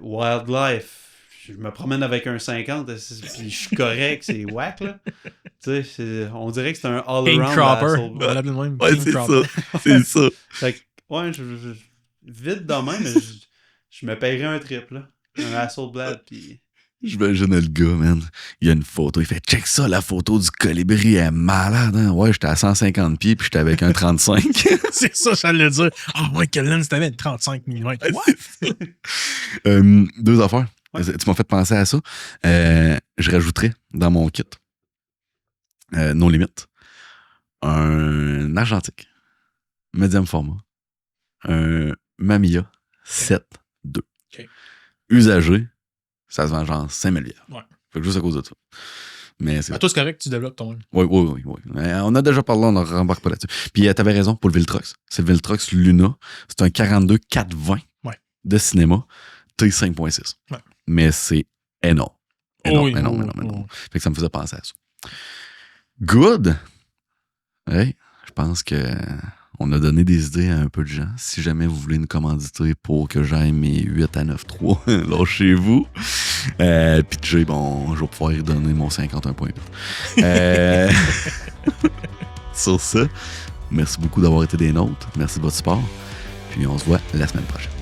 Speaker 3: Wildlife, je me promène avec un 50, puis je suis correct, c'est whack, là. Tu sais, on dirait que c'est un all-around.
Speaker 1: Ouais, c'est ça. C'est ça.
Speaker 3: Fait que, vite de même, je me paierais un trip, là. Un Hasselblad, puis...
Speaker 1: J'imagine le gars, man. Il y a une photo. Il fait « Check ça, la photo du colibri est malade, hein? Ouais, j'étais à 150 pieds, puis j'étais avec un 35. »
Speaker 2: C'est ça, j'allais dire. Ah ouais, quel lens t'avais? 35 mm. Ouais.
Speaker 1: Deux affaires. Ouais. Tu m'as fait penser à ça. Je rajouterais dans mon kit, No Limit, un argentique, médium format, un Mamiya 7-2.
Speaker 2: Okay.
Speaker 1: Usagé, ça se vend genre 5000$.
Speaker 2: Ouais.
Speaker 1: Fait que juste à cause de ça. Mais c'est
Speaker 2: toi, c'est correct, tu développes ton...
Speaker 1: Oui. On a déjà parlé, on ne rembarque pas là-dessus. Puis t'avais raison pour le Viltrox. C'est le Viltrox Luna. C'est un 42-420 de cinéma T5.6.
Speaker 2: Ouais.
Speaker 1: Mais c'est énorme. Énorme. Fait que ça me faisait penser à ça. Good. Hey, je pense que on a donné des idées à un peu de gens. Si jamais vous voulez une commanditer pour que j'aille mes 8 à 9.3, lâchez-vous. Puis Jay, bon, je vais pouvoir y donner mon 51.8. Sur ça, merci beaucoup d'avoir été des nôtres. Merci de votre support. Puis on se voit la semaine prochaine.